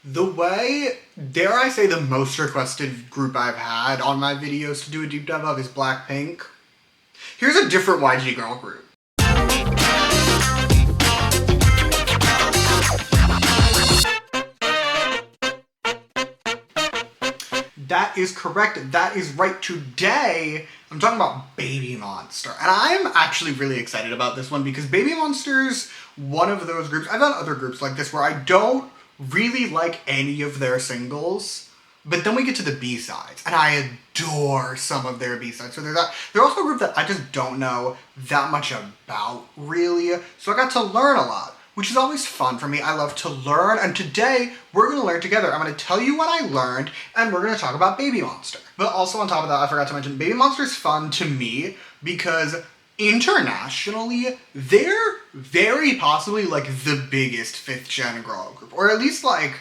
The way, dare I say, the most requested group I've had on my videos to do a deep dive of is Blackpink. Here's a different YG girl group. That is correct. That is right. Today, I'm talking about BABYMONSTER. And I'm actually really excited about this one because BABYMONSTER's one of those groups. I've done other groups like this where I don't really like any of their singles, but then we get to the B-sides, and I adore some of their B-sides. So they're also a group that I just don't know that much about, really. So I got to learn a lot, which is always fun for me. I love to learn, and today we're going to learn together. I'm going to tell you what I learned, and we're going to talk about BABYMONSTER. But also on top of that, I forgot to mention, BABYMONSTER is fun to me because internationally, they're very possibly like the biggest 5th gen girl group, or at least like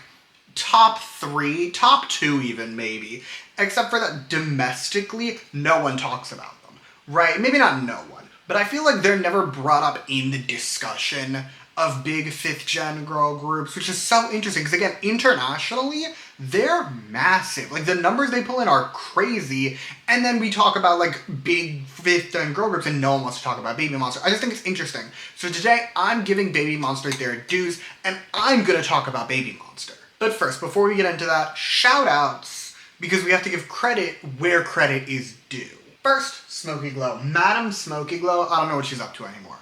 top 3, top 2 even maybe, except for that domestically, no one talks about them, right? Maybe not no one, but I feel like they're never brought up in the discussion of big 5th gen girl groups, which is so interesting because again, internationally, they're massive. Like the numbers they pull in are crazy, and then we talk about like big 5th gen girl groups and no one wants to talk about BABYMONSTER. I just think it's interesting. So today I'm giving BABYMONSTER their dues and I'm gonna talk about BABYMONSTER. But first, before we get into that, shout outs, because we have to give credit where credit is due. First, Smoky Glow. Madam Smoky Glow, I don't know what she's up to anymore.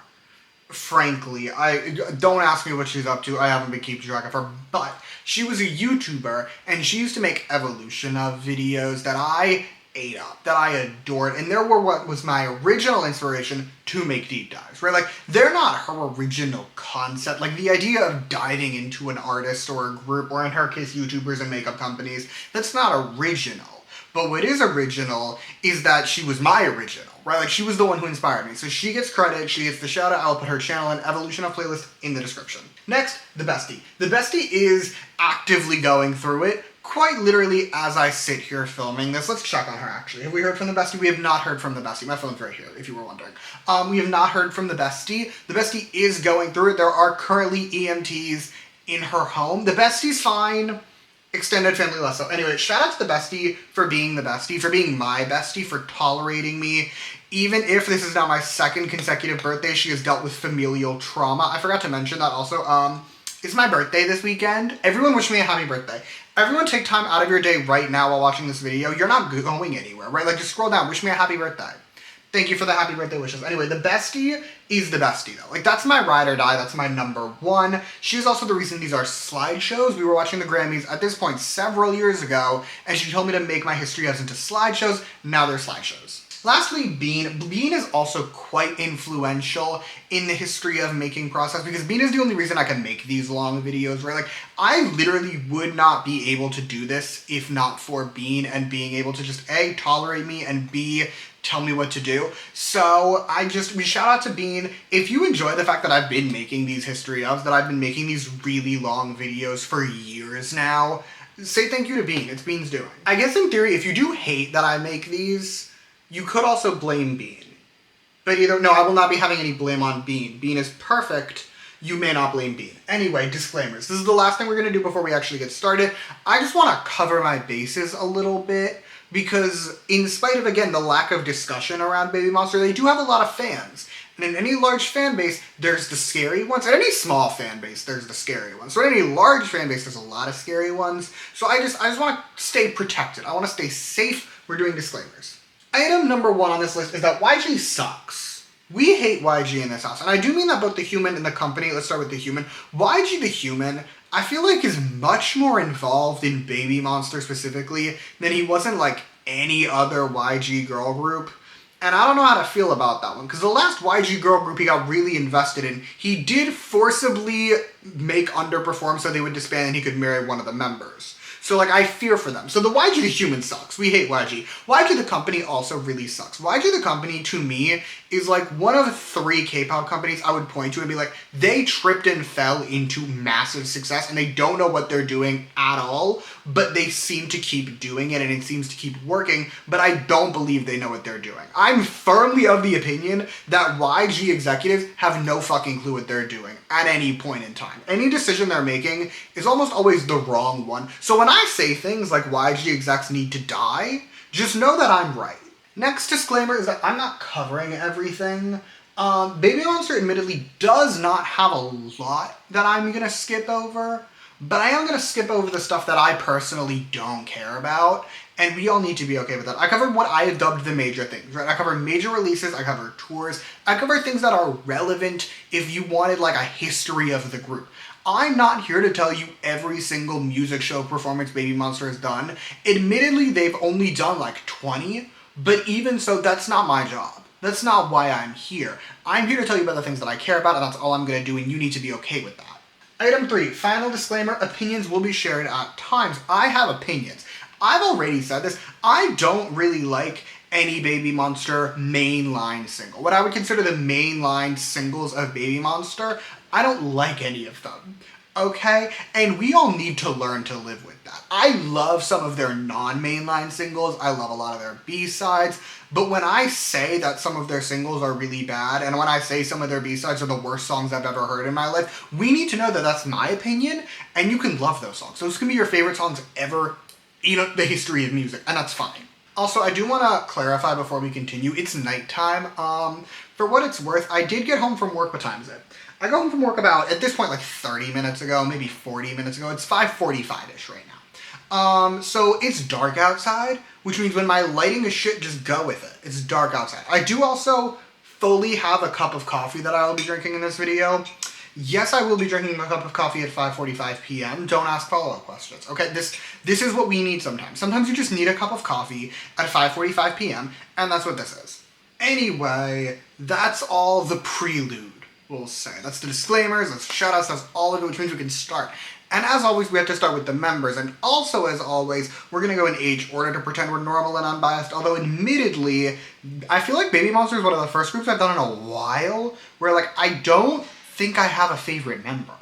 Frankly, don't ask me what she's up to. I haven't been keeping track of her, but she was a YouTuber and she used to make evolution of videos that I ate up, that I adored, and there were what was my original inspiration to make deep dives, right? Like, they're not her original concept. Like, the idea of diving into an artist or a group, or in her case, YouTubers and makeup companies, that's not original. But what is original is that she was my original, right? Like, she was the one who inspired me. So she gets credit, she gets the shout out. I'll put her channel and Evolution of playlist in the description. Next, the bestie. The bestie is actively going through it, quite literally as I sit here filming this. Let's check on her actually. Have we heard from the bestie? We have not heard from the bestie. My phone's right here, if you were wondering. We have not heard from the bestie. The bestie is going through it. There are currently EMTs in her home. The bestie's fine. Extended family less so. Anyway, shout out to the bestie for being the bestie, for being my bestie, for tolerating me. Even if this is now my 2nd consecutive birthday, she has dealt with familial trauma. I forgot to mention that also. It's my birthday this weekend. Everyone wish me a happy birthday. Everyone take time out of your day right now while watching this video. You're not going anywhere, right? Like, just scroll down. Wish me a happy birthday. Thank you for the happy birthday wishes. Anyway, the bestie is the bestie, though. Like, that's my ride or die. That's my number 1. She's also the reason these are slideshows. We were watching the Grammys at this point several years ago, and she told me to make my history as into slideshows. Now they're slideshows. Lastly, Bean. Bean is also quite influential in the history of making process because Bean is the only reason I can make these long videos, right? Like, I literally would not be able to do this if not for Bean and being able to just A, tolerate me, and B, tell me what to do. So we shout out to Bean. If you enjoy the fact that I've been making these history ofs, that I've been making these really long videos for years now, say thank you to Bean. It's Bean's doing. I guess in theory, if you do hate that I make these, you could also blame Bean. But no, I will not be having any blame on Bean. Bean is perfect. You may not blame Bean. Anyway, disclaimers. This is the last thing we're going to do before we actually get started. I just want to cover my bases a little bit because in spite of, again, the lack of discussion around BABYMONSTER, they do have a lot of fans. And in any large fan base, there's the scary ones. In any small fan base, there's the scary ones. So in any large fan base, there's a lot of scary ones. So I just want to stay protected. I want to stay safe. We're doing disclaimers. Item number 1 on this list is that YG sucks. We hate YG in this house. And I do mean that both the human and the company. Let's start with the human. YG the human, I feel like, is much more involved in BABYMONSTER specifically than he was in like any other YG girl group. And I don't know how to feel about that one, because the last YG girl group he got really invested in, he did forcibly make underperform so they would disband and he could marry one of the members. So So like I fear for them. So the YG the human sucks. We hate YG. YG the company also really sucks. YG the company to me is like one of 3 K-pop companies I would point to and be like, they tripped and fell into massive success and they don't know what they're doing at all, but they seem to keep doing it and it seems to keep working, but I don't believe they know what they're doing. I'm firmly of the opinion that YG executives have no fucking clue what they're doing at any point in time. Any decision they're making is almost always the wrong one. So when I say things like YG execs need to die, just know that I'm right. Next disclaimer is that I'm not covering everything. Baby Monster admittedly does not have a lot that I'm gonna skip over, but I am gonna skip over the stuff that I personally don't care about, and we all need to be okay with that. I covered what I have dubbed the major things, right? I cover major releases, I cover tours, I cover things that are relevant if you wanted like a history of the group. I'm not here to tell you every single music show performance Baby Monster has done. Admittedly, they've only done like 20, but even so, that's not my job. That's not why I'm here. I'm here to tell you about the things that I care about, and that's all I'm gonna do, and you need to be okay with that. Item 3, final disclaimer, opinions will be shared at times. I have opinions. I've already said this, I don't really like any Baby Monster mainline single. What I would consider the mainline singles of Baby Monster, I don't like any of them, okay? And we all need to learn to live with that. I love some of their non-mainline singles, I love a lot of their B-sides, but when I say that some of their singles are really bad, and when I say some of their B-sides are the worst songs I've ever heard in my life, we need to know that that's my opinion, and you can love those songs. Those can be your favorite songs ever in the history of music, and that's fine. Also, I do want to clarify before we continue, it's nighttime. For what it's worth, I did get home from work. What time is it? I got home from work about, at this point, like 30 minutes ago, maybe 40 minutes ago. It's 5:45-ish right now. So it's dark outside, which means when my lighting is shit, just go with it. It's dark outside. I do also fully have a cup of coffee that I will be drinking in this video. Yes, I will be drinking a cup of coffee at 5:45 p.m. Don't ask follow-up questions. Okay, this is what we need sometimes. Sometimes you just need a cup of coffee at 5:45 p.m. and that's what this is. Anyway, that's all the prelude, we'll say. That's the disclaimers, that's shoutouts, that's all of it, which means we can start. And as always, we have to start with the members. And also, as always, we're going to go in age order to pretend we're normal and unbiased. Although, admittedly, I feel like Baby Monster is one of the first groups I've done in a while where, like, I don't think I have a favorite member.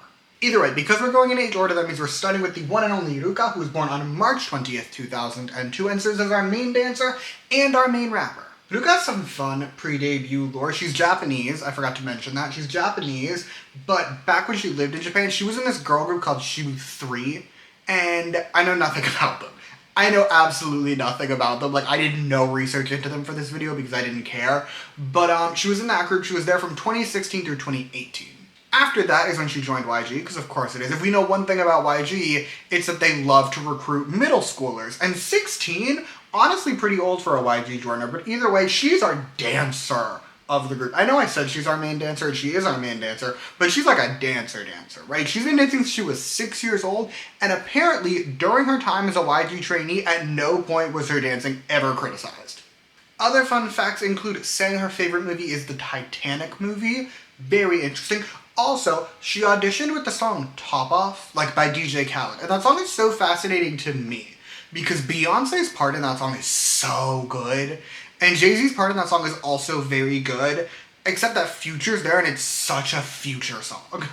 Either way, because we're going in age order, that means we're starting with the one and only Ruka, who was born on March 20th, 2002, and serves as our main dancer and our main rapper. Ruka has some fun pre-debut lore. She's Japanese, I forgot to mention that. She's Japanese, but back when she lived in Japan, she was in this girl group called Shibu 3, and I know nothing about them. I know absolutely nothing about them. Like, I did no research into them for this video because I didn't care. But she was in that group. She was there from 2016 through 2018. After that is when she joined YG, because of course it is. If we know one thing about YG, it's that they love to recruit middle schoolers. And 16, honestly pretty old for a YG joiner, but either way, she's our dancer of the group. I know I said she's our main dancer, and she is our main dancer, but she's like a dancer, right? She's been dancing since she was 6 years old, and apparently, during her time as a YG trainee, at no point was her dancing ever criticized. Other fun facts include saying her favorite movie is the Titanic movie. Very interesting. Also, she auditioned with the song Top Off, like by DJ Khaled. And that song is so fascinating to me because Beyonce's part in that song is so good. And Jay-Z's part in that song is also very good, except that Future's there and it's such a Future song.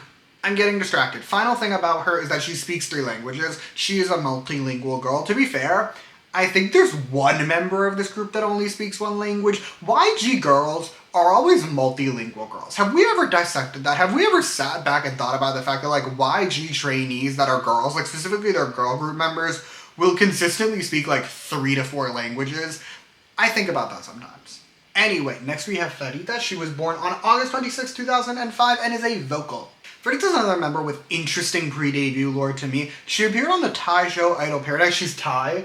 I'm getting distracted. Final thing about her is that she speaks 3 languages. She is a multilingual girl. To be fair, I think there's one member of this group that only speaks 1 language. YG girls are always multilingual girls. Have we ever dissected that? Have we ever sat back and thought about the fact that like YG trainees that are girls, like specifically their girl group members, will consistently speak like 3 to 4 languages? I think about that sometimes. Anyway, next we have Farita. She was born on August 26, 2005 and is a vocal. Farita's another member with interesting pre-debut lore to me. She appeared on the Thai show Idol Paradise. She's Thai.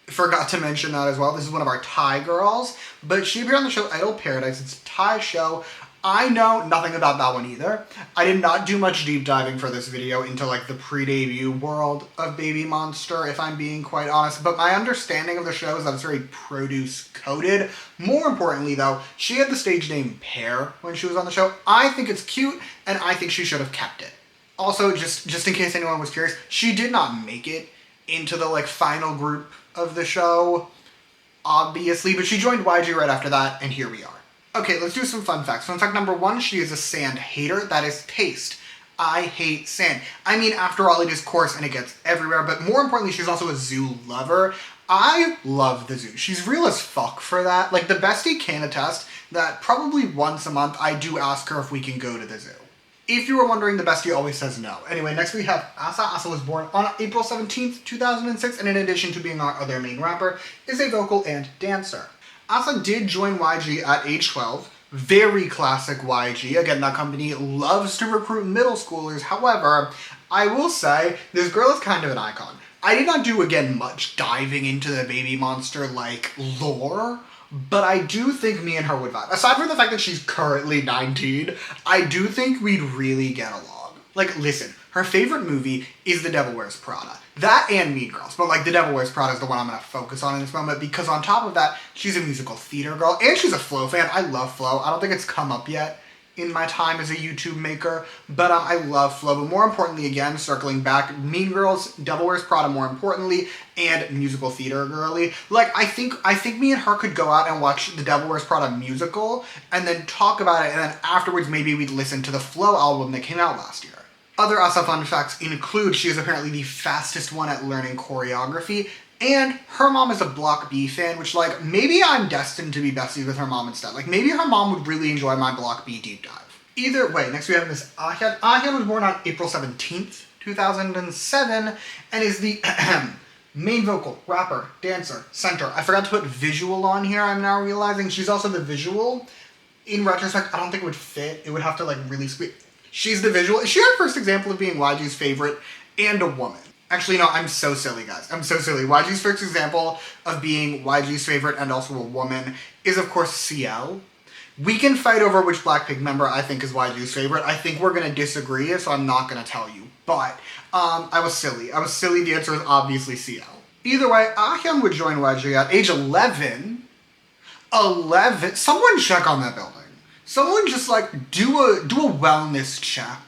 Forgot to mention that as well. This is one of our Thai girls, but she appeared on the show Idol Paradise. It's a Thai show. I know nothing about that one either. I did not do much deep diving for this video into like the pre-debut world of Baby Monster, if I'm being quite honest, but my understanding of the show is that it's very produce coded. More importantly though, she had the stage name Pear when she was on the show. I think it's cute and I think she should have kept it. Also, just in case anyone was curious, she did not make it into the like final group of the show, obviously, but she joined YG right after that, and here we are. Okay, let's do some fun facts. Fun fact number 1, she is a sand hater. That is taste. I hate sand. I mean, after all, it is coarse and it gets everywhere, but more importantly, she's also a zoo lover. I love the zoo. She's real as fuck for that. Like, the bestie can attest that probably once a month I do ask her if we can go to the zoo. If you were wondering, the bestie always says no. Anyway, next we have Asa. Asa was born on April 17th, 2006, and in addition to being our other main rapper, is a vocal and dancer. Asa did join YG at age 12. Very classic YG. Again, that company loves to recruit middle schoolers. However, I will say, this girl is kind of an icon. I did not do, again, much diving into the BABYMONSTER, like, lore, but I do think me and her would vibe. Aside from the fact that she's currently 19, I do think we'd really get along. Like, listen, her favorite movie is The Devil Wears Prada. That and Mean Girls, but like The Devil Wears Prada is the one I'm going to focus on in this moment, because on top of that, she's a musical theater girl, and she's a Flow fan. I love Flow. I don't think it's come up yet in my time as a YouTube maker, but I love Flow. But more importantly, again, circling back, Mean Girls, Devil Wears Prada more importantly, and musical theater girly. Like, I think me and her could go out and watch the Devil Wears Prada musical, and then talk about it, and then afterwards maybe we'd listen to the Flow album that came out last year. Other Asa fun facts include she is apparently the fastest one at learning choreography, and her mom is a Block B fan, which, like, maybe I'm destined to be besties with her mom instead. Like, maybe her mom would really enjoy my Block B deep dive. Either way, next we have Miss Ahyeon. Ahyeon was born on April 17th, 2007, and is the main vocal, rapper, dancer, center. I forgot to put visual on here, I'm now realizing. She's also the visual. In retrospect, I don't think it would fit. It would have to, like, really squeeze. She's the visual. Is she our first example of being YG's favorite and a woman? Actually, no, I'm so silly, guys. I'm so silly. YG's first example of being YG's favorite and also a woman is, of course, CL. We can fight over which Blackpink member I think is YG's favorite. I think we're going to disagree, so I'm not going to tell you. But I was silly. The answer is obviously CL. Either way, Ahyeon would join YG at age 11. 11? Someone check on that building. Someone just, like, do a wellness check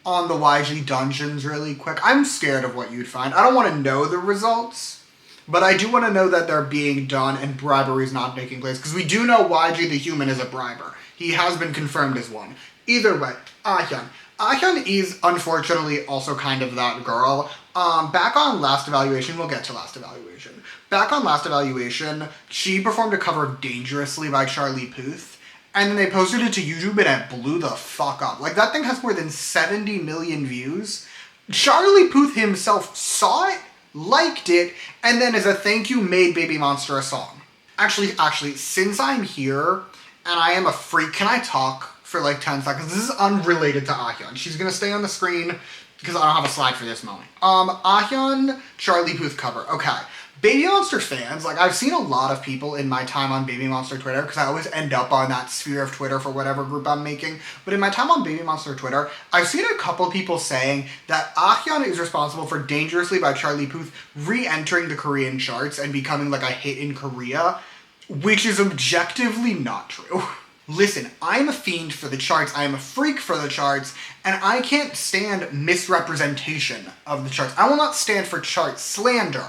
on the YG dungeons really quick. I'm scared of what you'd find. I don't want to know the results, but I do want to know that they're being done and bribery is not taking place, because we do know YG the human is a briber. He has been confirmed as one. Either way, Ahyeon. Ahyeon is, unfortunately, also kind of that girl. Back on Last Evaluation, we'll get to Last Evaluation. Back on Last Evaluation, she performed a cover of Dangerously by Charlie Puth. And then they posted it to YouTube and it blew the fuck up. Like, that thing has more than 70 million views. Charlie Puth himself saw it, liked it, and then as a thank you made BABYMONSTER a song. Actually, since I'm here and I am a freak, can I talk for like 10 seconds? This is unrelated to Ahyeon. She's gonna stay on the screen because I don't have a slide for this moment. Ahyeon, Charlie Puth cover. Okay. BABYMONSTER fans, like, I've seen a lot of people in my time on BABYMONSTER Twitter, because I always end up on that sphere of Twitter for whatever group I'm making, but in my time on BABYMONSTER Twitter, I've seen a couple people saying that Ahyeon is responsible for Dangerously by Charlie Puth re-entering the Korean charts and becoming, like, a hit in Korea, which is objectively not true. Listen, I'm a fiend for the charts, I am a freak for the charts, and I can't stand misrepresentation of the charts. I will not stand for chart slander.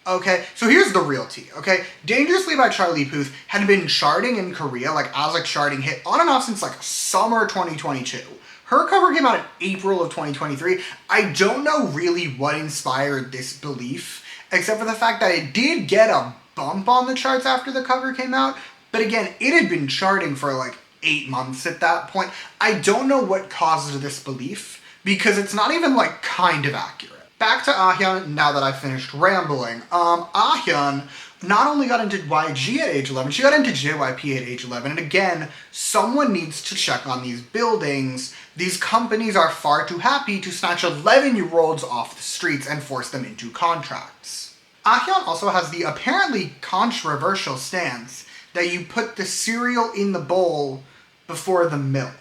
Okay, so here's the real tea, okay? Dangerously by Charlie Puth had been charting in Korea, like, as a charting hit on and off since, like, summer 2022. Her cover came out in April of 2023. I don't know really what inspired this belief, except for the fact that it did get a bump on the charts after the cover came out, but again, it had been charting for, like, 8 months at that point. I don't know what caused this belief, because it's not even, like, kind of accurate. Back to Ahyeon, now that I've finished rambling. Ahyeon not only got into YG at age 11, she got into JYP at age 11. And again, someone needs to check on these buildings. These companies are far too happy to snatch 11-year-olds off the streets and force them into contracts. Ahyeon also has the apparently controversial stance that you put the cereal in the bowl before the milk.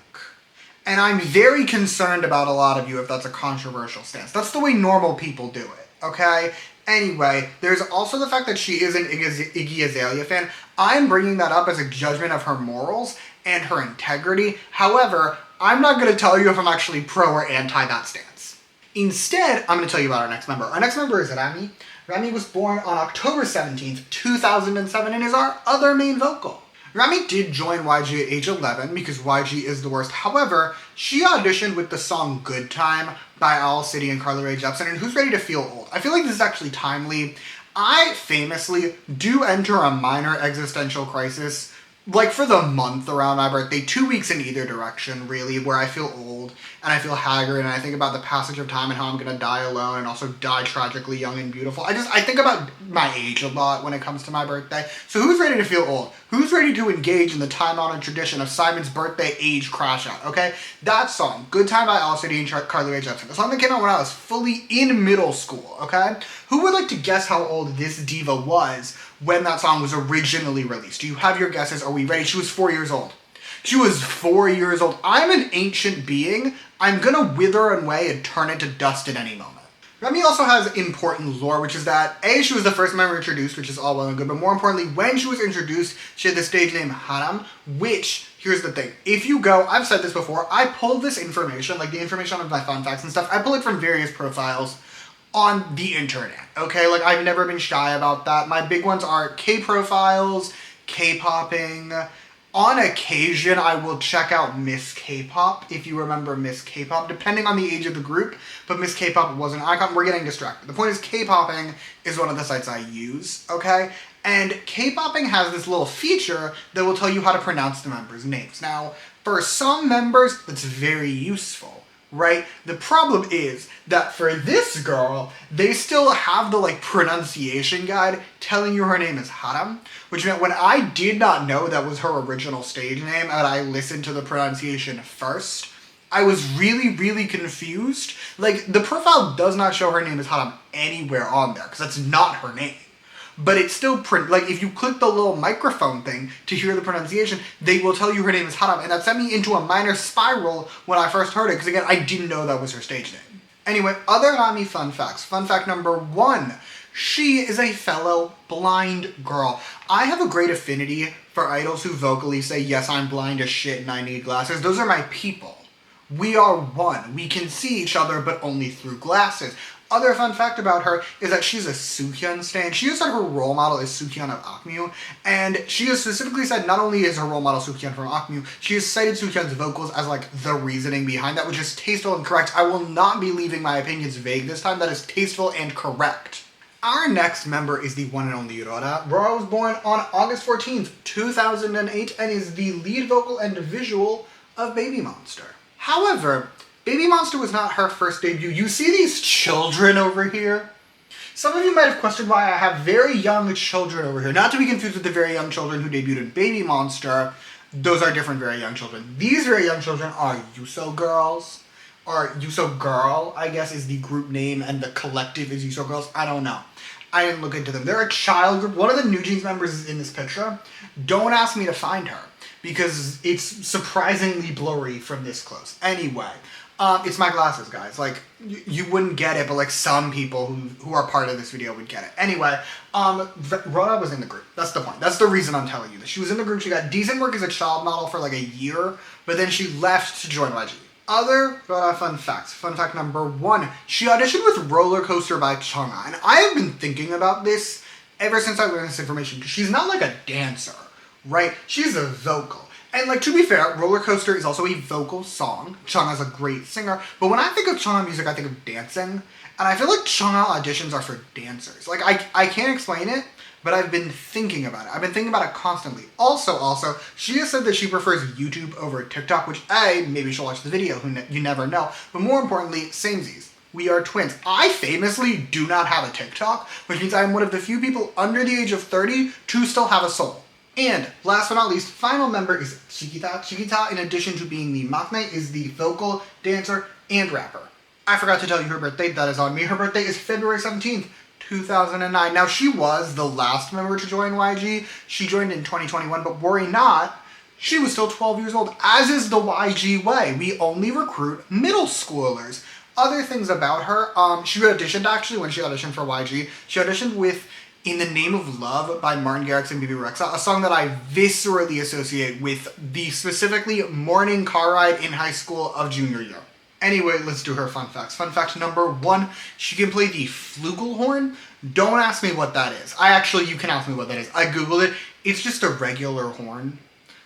And I'm very concerned about a lot of you if that's a controversial stance. That's the way normal people do it, okay? Anyway, there's also the fact that she is an Iggy Azalea fan. I'm bringing that up as a judgment of her morals and her integrity. However, I'm not going to tell you if I'm actually pro or anti that stance. Instead, I'm going to tell you about our next member. Our next member is Rami. Rami was born on October 17th, 2007 and is our other main vocal. Rami did join YG at age 11 because YG is the worst. However, she auditioned with the song Good Time by Owl City and Carly Rae Jepsen and Who's Ready to Feel Old. I feel like this is actually timely. I famously do enter a minor existential crisis like for the month around my birthday, 2 weeks in either direction, really, where I feel old and I feel haggard and I think about the passage of time and how I'm gonna die alone and also die tragically young and beautiful. I think about my age a lot when it comes to my birthday. So who's ready to feel old? Who's ready to engage in the time-honored tradition of Simon's birthday age crash out, okay? That song, Good Time by Owl City and Carly Rae Jepsen, the song that came out when I was fully in middle school, okay? Who would like to guess how old this diva was when that song was originally released? Do you have your guesses? Are we ready? She was 4 years old. She was 4 years old. I'm an ancient being. I'm gonna wither away and turn into dust at any moment. Remy also has important lore, which is that A, she was the first member introduced, which is all well and good, but more importantly, when she was introduced, she had the stage name Haram, which, here's the thing, if you go, I've said this before, I pulled this information, like the information of my fun facts and stuff, I pull it from various profiles on the internet, okay? Like, I've never been shy about that. My big ones are K-profiles, K-popping. On occasion, I will check out Miss K-pop, if you remember Miss K-pop, depending on the age of the group, but Miss K-pop was an icon. We're getting distracted. The point is, K-popping is one of the sites I use, okay? And K-popping has this little feature that will tell you how to pronounce the members' names. Now, for some members, that's very useful, right? The problem is that for this girl, they still have the pronunciation guide telling you her name is Haram, which meant when I did not know that was her original stage name and I listened to the pronunciation first, I was really, really confused. Like, the profile does not show her name as Haram anywhere on there because that's not her name. But it's still, if you click the little microphone thing to hear the pronunciation, they will tell you her name is Haram. And that sent me into a minor spiral when I first heard it, because again, I didn't know that was her stage name. Anyway, other Rami fun facts. Fun fact number 1, she is a fellow blind girl. I have a great affinity for idols who vocally say, yes, I'm blind as shit and I need glasses. Those are my people. We are one. We can see each other, but only through glasses. Other fun fact about her is that she's a Suhyun stan. She has said her role model is Suhyun of Akmu, and she has specifically said not only is her role model Suhyun from Akmu, she has cited Suhyun's vocals as the reasoning behind that, which is tasteful and correct. I will not be leaving my opinions vague this time. That is tasteful and correct. Our next member is the one and only Rora. Rora was born on August 14th, 2008, and is the lead vocal and visual of BABYMONSTER. However, BABYMONSTER was not her first debut. You see these children over here? Some of you might have questioned why I have very young children over here. Not to be confused with the very young children who debuted in BABYMONSTER. Those are different very young children. These very young children are Yuso Girls, or Yuso Girl, I guess is the group name, and the collective is Yuso Girls. I don't know. I didn't look into them. They're a child group. One of the New Jeans members is in this picture. Don't ask me to find her, because it's surprisingly blurry from this close. Anyway. It's my glasses, guys. You wouldn't get it, but some people who are part of this video would get it. Anyway, Rora was in the group. That's the point. That's the reason I'm telling you this. She was in the group. She got decent work as a child model for a year, but then she left to join YG. Other Rora fun facts. Fun fact number 1. She auditioned with Roller Coaster by Chungha, and I have been thinking about this ever since I learned this information, because she's not a dancer, right? She's a vocal. And to be fair, Roller Coaster is also a vocal song. Chungha's a great singer. But when I think of Chungha music, I think of dancing. And I feel like Chungha auditions are for dancers. I can't explain it, but I've been thinking about it. I've been thinking about it constantly. Also, she has said that she prefers YouTube over TikTok, which maybe she'll watch the video, you never know. But more importantly, samesies. We are twins. I famously do not have a TikTok, which means I am one of the few people under the age of 30 to still have a soul. And last but not least, final member is Chiquita. Chiquita, in addition to being the maknae, is the vocal, dancer, and rapper. I forgot to tell you her birthday. That is on me. Her birthday is February 17th, 2009. Now, she was the last member to join YG. She joined in 2021, but worry not, she was still 12 years old, as is the YG way. We only recruit middle schoolers. Other things about her, she auditioned actually when she auditioned for YG. She auditioned with In the Name of Love by Martin Garrix and Bibi Rexha, a song that I viscerally associate with the specifically morning car ride in high school of junior year. Anyway, let's do her fun facts. Fun fact number 1, she can play the flugelhorn. Don't ask me what that is. You can ask me what that is. I googled it. It's just a regular horn.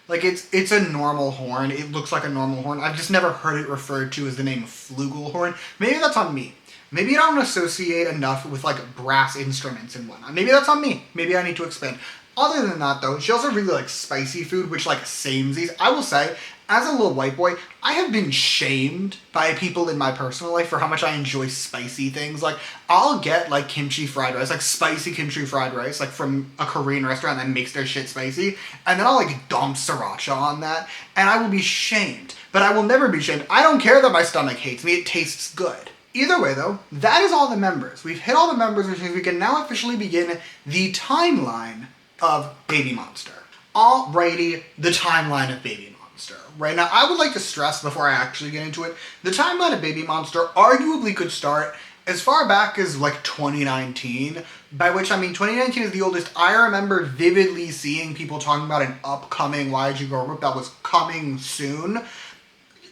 Like, it's a normal horn. It looks like a normal horn. I've just never heard it referred to as the name flugelhorn. Maybe that's on me. Maybe I don't associate enough with, like, brass instruments and whatnot. Maybe that's on me. Maybe I need to expand. Other than that, though, she also really likes spicy food, which, like, samesies. I will say, as a little white boy, I have been shamed by people in my personal life for how much I enjoy spicy things. Like, I'll get, like, kimchi fried rice, like, spicy kimchi fried rice, like, from a Korean restaurant that makes their shit spicy, and then I'll, like, dump sriracha on that, and I will be shamed. But I will never be shamed. I don't care that my stomach hates me. It tastes good. Either way, though, that is all the members. We've hit all the members, which means we can now officially begin the timeline of BABYMONSTER. Alrighty, the timeline of BABYMONSTER. Right now, I would like to stress before I actually get into it, the timeline of BABYMONSTER arguably could start as far back as like 2019, by which I mean 2019 is the oldest. I remember vividly seeing people talking about an upcoming YG girl group that was coming soon.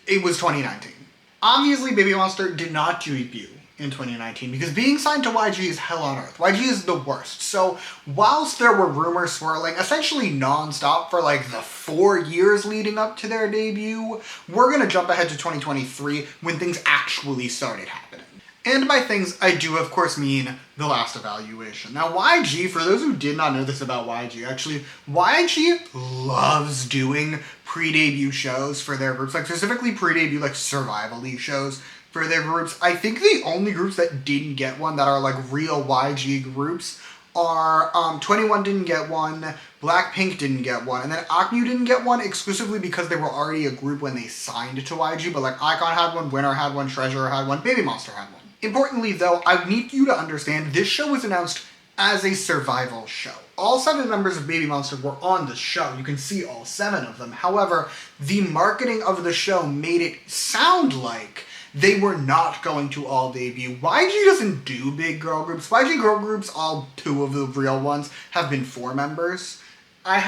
It was 2019. Obviously, BABYMONSTER did not debut in 2019 because being signed to YG is hell on earth. YG is the worst. So whilst there were rumors swirling essentially non-stop for like the 4 years leading up to their debut, we're gonna jump ahead to 2023 when things actually started happening. And by things, I do of course mean the last evaluation. Now YG, for those who did not know this about YG, actually, YG loves doing pre-debut shows for their groups, like specifically pre-debut like survival-y shows for their groups. I think the only groups that didn't get one that are like real YG groups are 21 didn't get one, Blackpink didn't get one, and then Akmu didn't get one exclusively because they were already a group when they signed to YG, but like iKON had one, Winner had one, Treasure had one, BABYMONSTER had one. Importantly though, I need you to understand this show was announced as a survival show. All 7 members of BABYMONSTER were on the show. You can see all 7 of them. However, the marketing of the show made it sound like they were not going to all debut. YG doesn't do big girl groups. YG girl groups, all 2 of the real ones, have been 4 members. I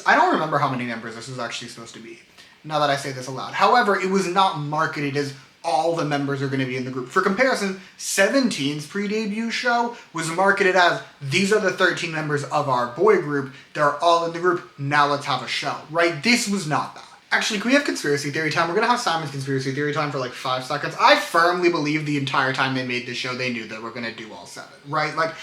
don't remember how many members this was actually supposed to be, now that I say this aloud. However, it was not marketed as all the members are going to be in the group. For comparison, 17's pre-debut show was marketed as, these are the 13 members of our boy group, they're all in the group, now let's have a show, right? This was not that. Actually, can we have conspiracy theory time? We're going to have Simon's conspiracy theory time for like 5 seconds. I firmly believe the entire time they made this show, they knew that we're going to do all 7, right? Like,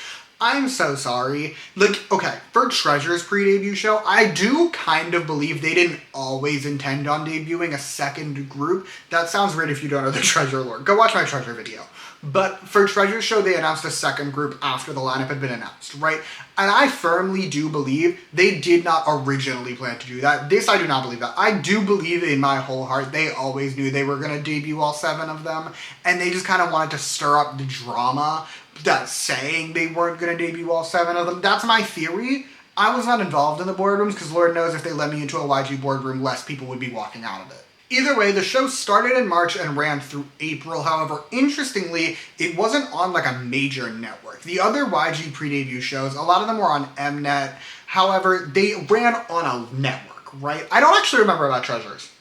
I'm so sorry. Like, okay, for Treasure's pre-debut show, I do kind of believe they didn't always intend on debuting a second group. That sounds weird if you don't know the Treasure lore. Go watch my Treasure video. But for Treasure's show, they announced a second group after the lineup had been announced, right? And I firmly do believe they did not originally plan to do that. This, I do not believe that. I do believe in my whole heart they always knew they were going to debut all 7 of them, and they just kind of wanted to stir up the drama that's saying they weren't going to debut all 7 of them. That's my theory. I was not involved in the boardrooms because Lord knows if they let me into a YG boardroom, less people would be walking out of it. Either way, the show started in March and ran through April. However, interestingly, it wasn't on like a major network. The other YG pre-debut shows, a lot of them were on Mnet. However, they ran on a network, right? I don't actually remember about Treasures.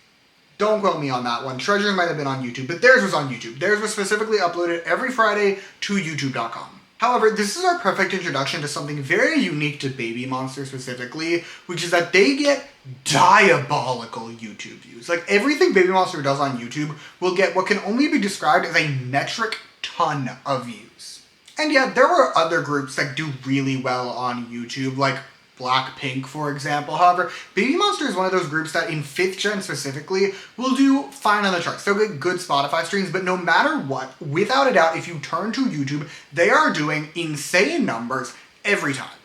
Don't quote me on that one. Treasure might have been on YouTube, but theirs was on YouTube. Theirs was specifically uploaded every Friday to youtube.com. However, this is our perfect introduction to something very unique to BABYMONSTER specifically, which is that they get diabolical YouTube views. Like, everything BABYMONSTER does on YouTube will get what can only be described as a metric ton of views. And yet, there were other groups that do really well on YouTube, like Blackpink, for example. However, BABYMONSTER is one of those groups that in 5th gen specifically will do fine on the charts. They'll get good Spotify streams, but no matter what, without a doubt, if you turn to YouTube, they are doing insane numbers every time.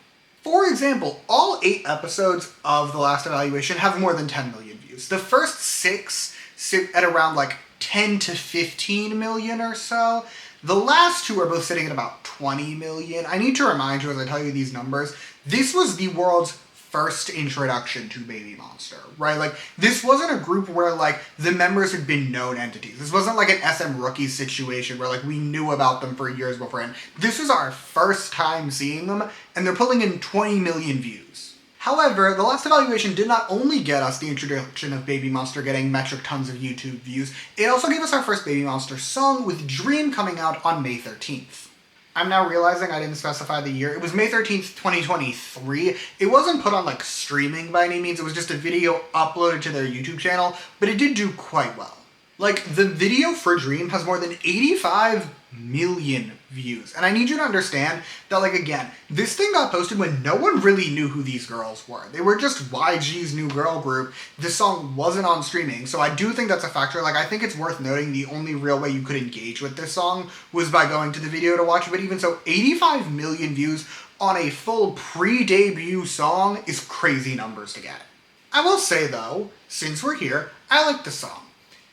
For example, all 8 episodes of The Last Evaluation have more than 10 million views. The first 6 sit at around like 10 to 15 million or so. The last 2 are both sitting at about 20 million. I need to remind you as I tell you these numbers, this was the world's first introduction to BABYMONSTER, right? Like, this wasn't a group where, like, the members had been known entities. This wasn't like an SM Rookies situation where, like, we knew about them for years beforehand. This is our first time seeing them, and they're pulling in 20 million views. However, the last evaluation did not only get us the introduction of Baby Monster getting metric tons of YouTube views, it also gave us our first Baby Monster song, with Dream coming out on May 13th. I'm now realizing I didn't specify the year. It was May 13th, 2023. It wasn't put on, like, streaming by any means. It was just a video uploaded to their YouTube channel, but it did do quite well. Like, the video for Dream has more than 85 million views. And I need you to understand that, like, again, this thing got posted when no one really knew who these girls were. They were just YG's new girl group. This song wasn't on streaming, so I do think that's a factor. Like, I think it's worth noting the only real way you could engage with this song was by going to the video to watch it. But even so, 85 million views on a full pre-debut song is crazy numbers to get. I will say, though, since we're here, I like the song.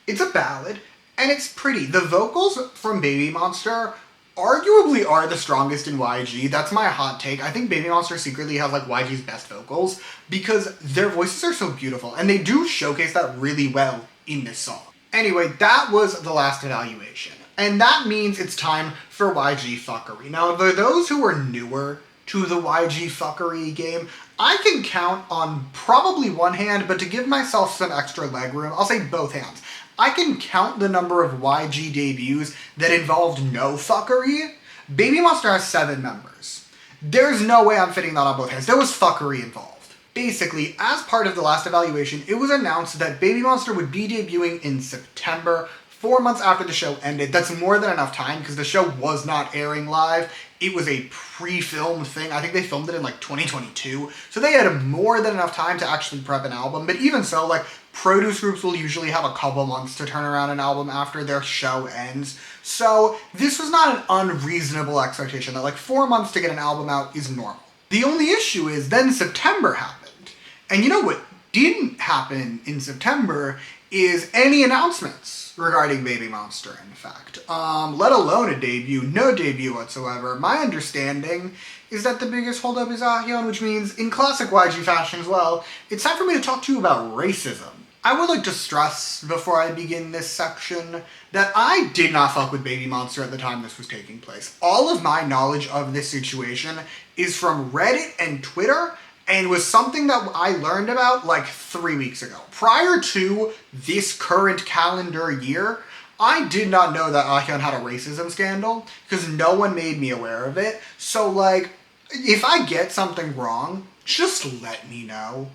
It's a ballad, and it's pretty. The vocals from Baby Monster arguably are the strongest in YG. That's my hot take. I think Baby Monster secretly has, like, YG's best vocals because their voices are so beautiful, and they do showcase that really well in this song. Anyway, that was the last evaluation, and that means it's time for YG fuckery. Now, for those who are newer to the YG fuckery game, I can count on probably one hand, but to give myself some extra leg room, I'll say both hands. I can count the number of YG debuts that involved no fuckery. Baby Monster has 7 members. There's no way I'm fitting that on both hands. There was fuckery involved. Basically, as part of the last evaluation, it was announced that Baby Monster would be debuting in September, 4 months after the show ended. That's more than enough time because the show was not airing live. It was a pre-filmed thing. I think they filmed it in, like, 2022. So they had more than enough time to actually prep an album. But even so, like, produce groups will usually have a couple months to turn around an album after their show ends. So this was not an unreasonable expectation that, like, 4 months to get an album out is normal. The only issue is then September happened. And you know what didn't happen in September is any announcements regarding Baby Monster, in fact. Let alone a debut, no debut whatsoever. My understanding is that the biggest holdup is Ahyun, which means, in classic YG fashion as well, it's time for me to talk to you about racism. I would like to stress, before I begin this section, that I did not fuck with Baby Monster at the time this was taking place. All of my knowledge of this situation is from Reddit and Twitter, and was something that I learned about, like, 3 weeks ago. Prior to this current calendar year, I did not know that Ahyun had a racism scandal, because no one made me aware of it. So, like, if I get something wrong, just let me know.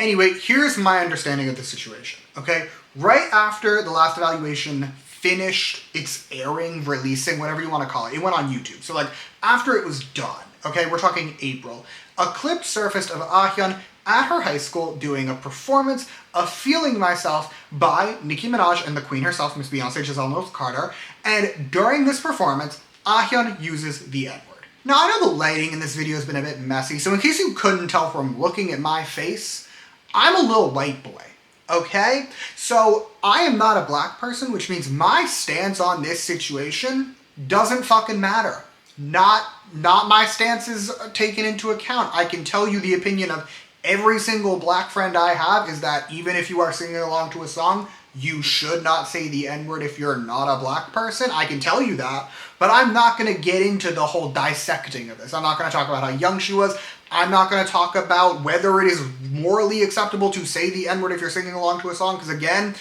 Anyway, here's my understanding of the situation, okay? Right after the last evaluation finished its airing, releasing, whatever you want to call it, it went on YouTube. So, like, after it was done, okay, we're talking April, a clip surfaced of Ahyun at her high school doing a performance of Feeling Myself by Nicki Minaj and the queen herself, Miss Beyonce Giselle Knowles-Carter, and during this performance, Ahyun uses the N-word. Now, I know the lighting in this video has been a bit messy, so in case you couldn't tell from looking at my face, I'm a little white boy, okay? So, I am not a black person, which means my stance on this situation doesn't fucking matter. Not my stance is taken into account. I can tell you the opinion of every single black friend I have is that even if you are singing along to a song, you should not say the N-word if you're not a black person. I can tell you that, but I'm not going to get into the whole dissecting of this. I'm not going to talk about how young she was. I'm not going to talk about whether it is morally acceptable to say the N-word if you're singing along to a song, because again,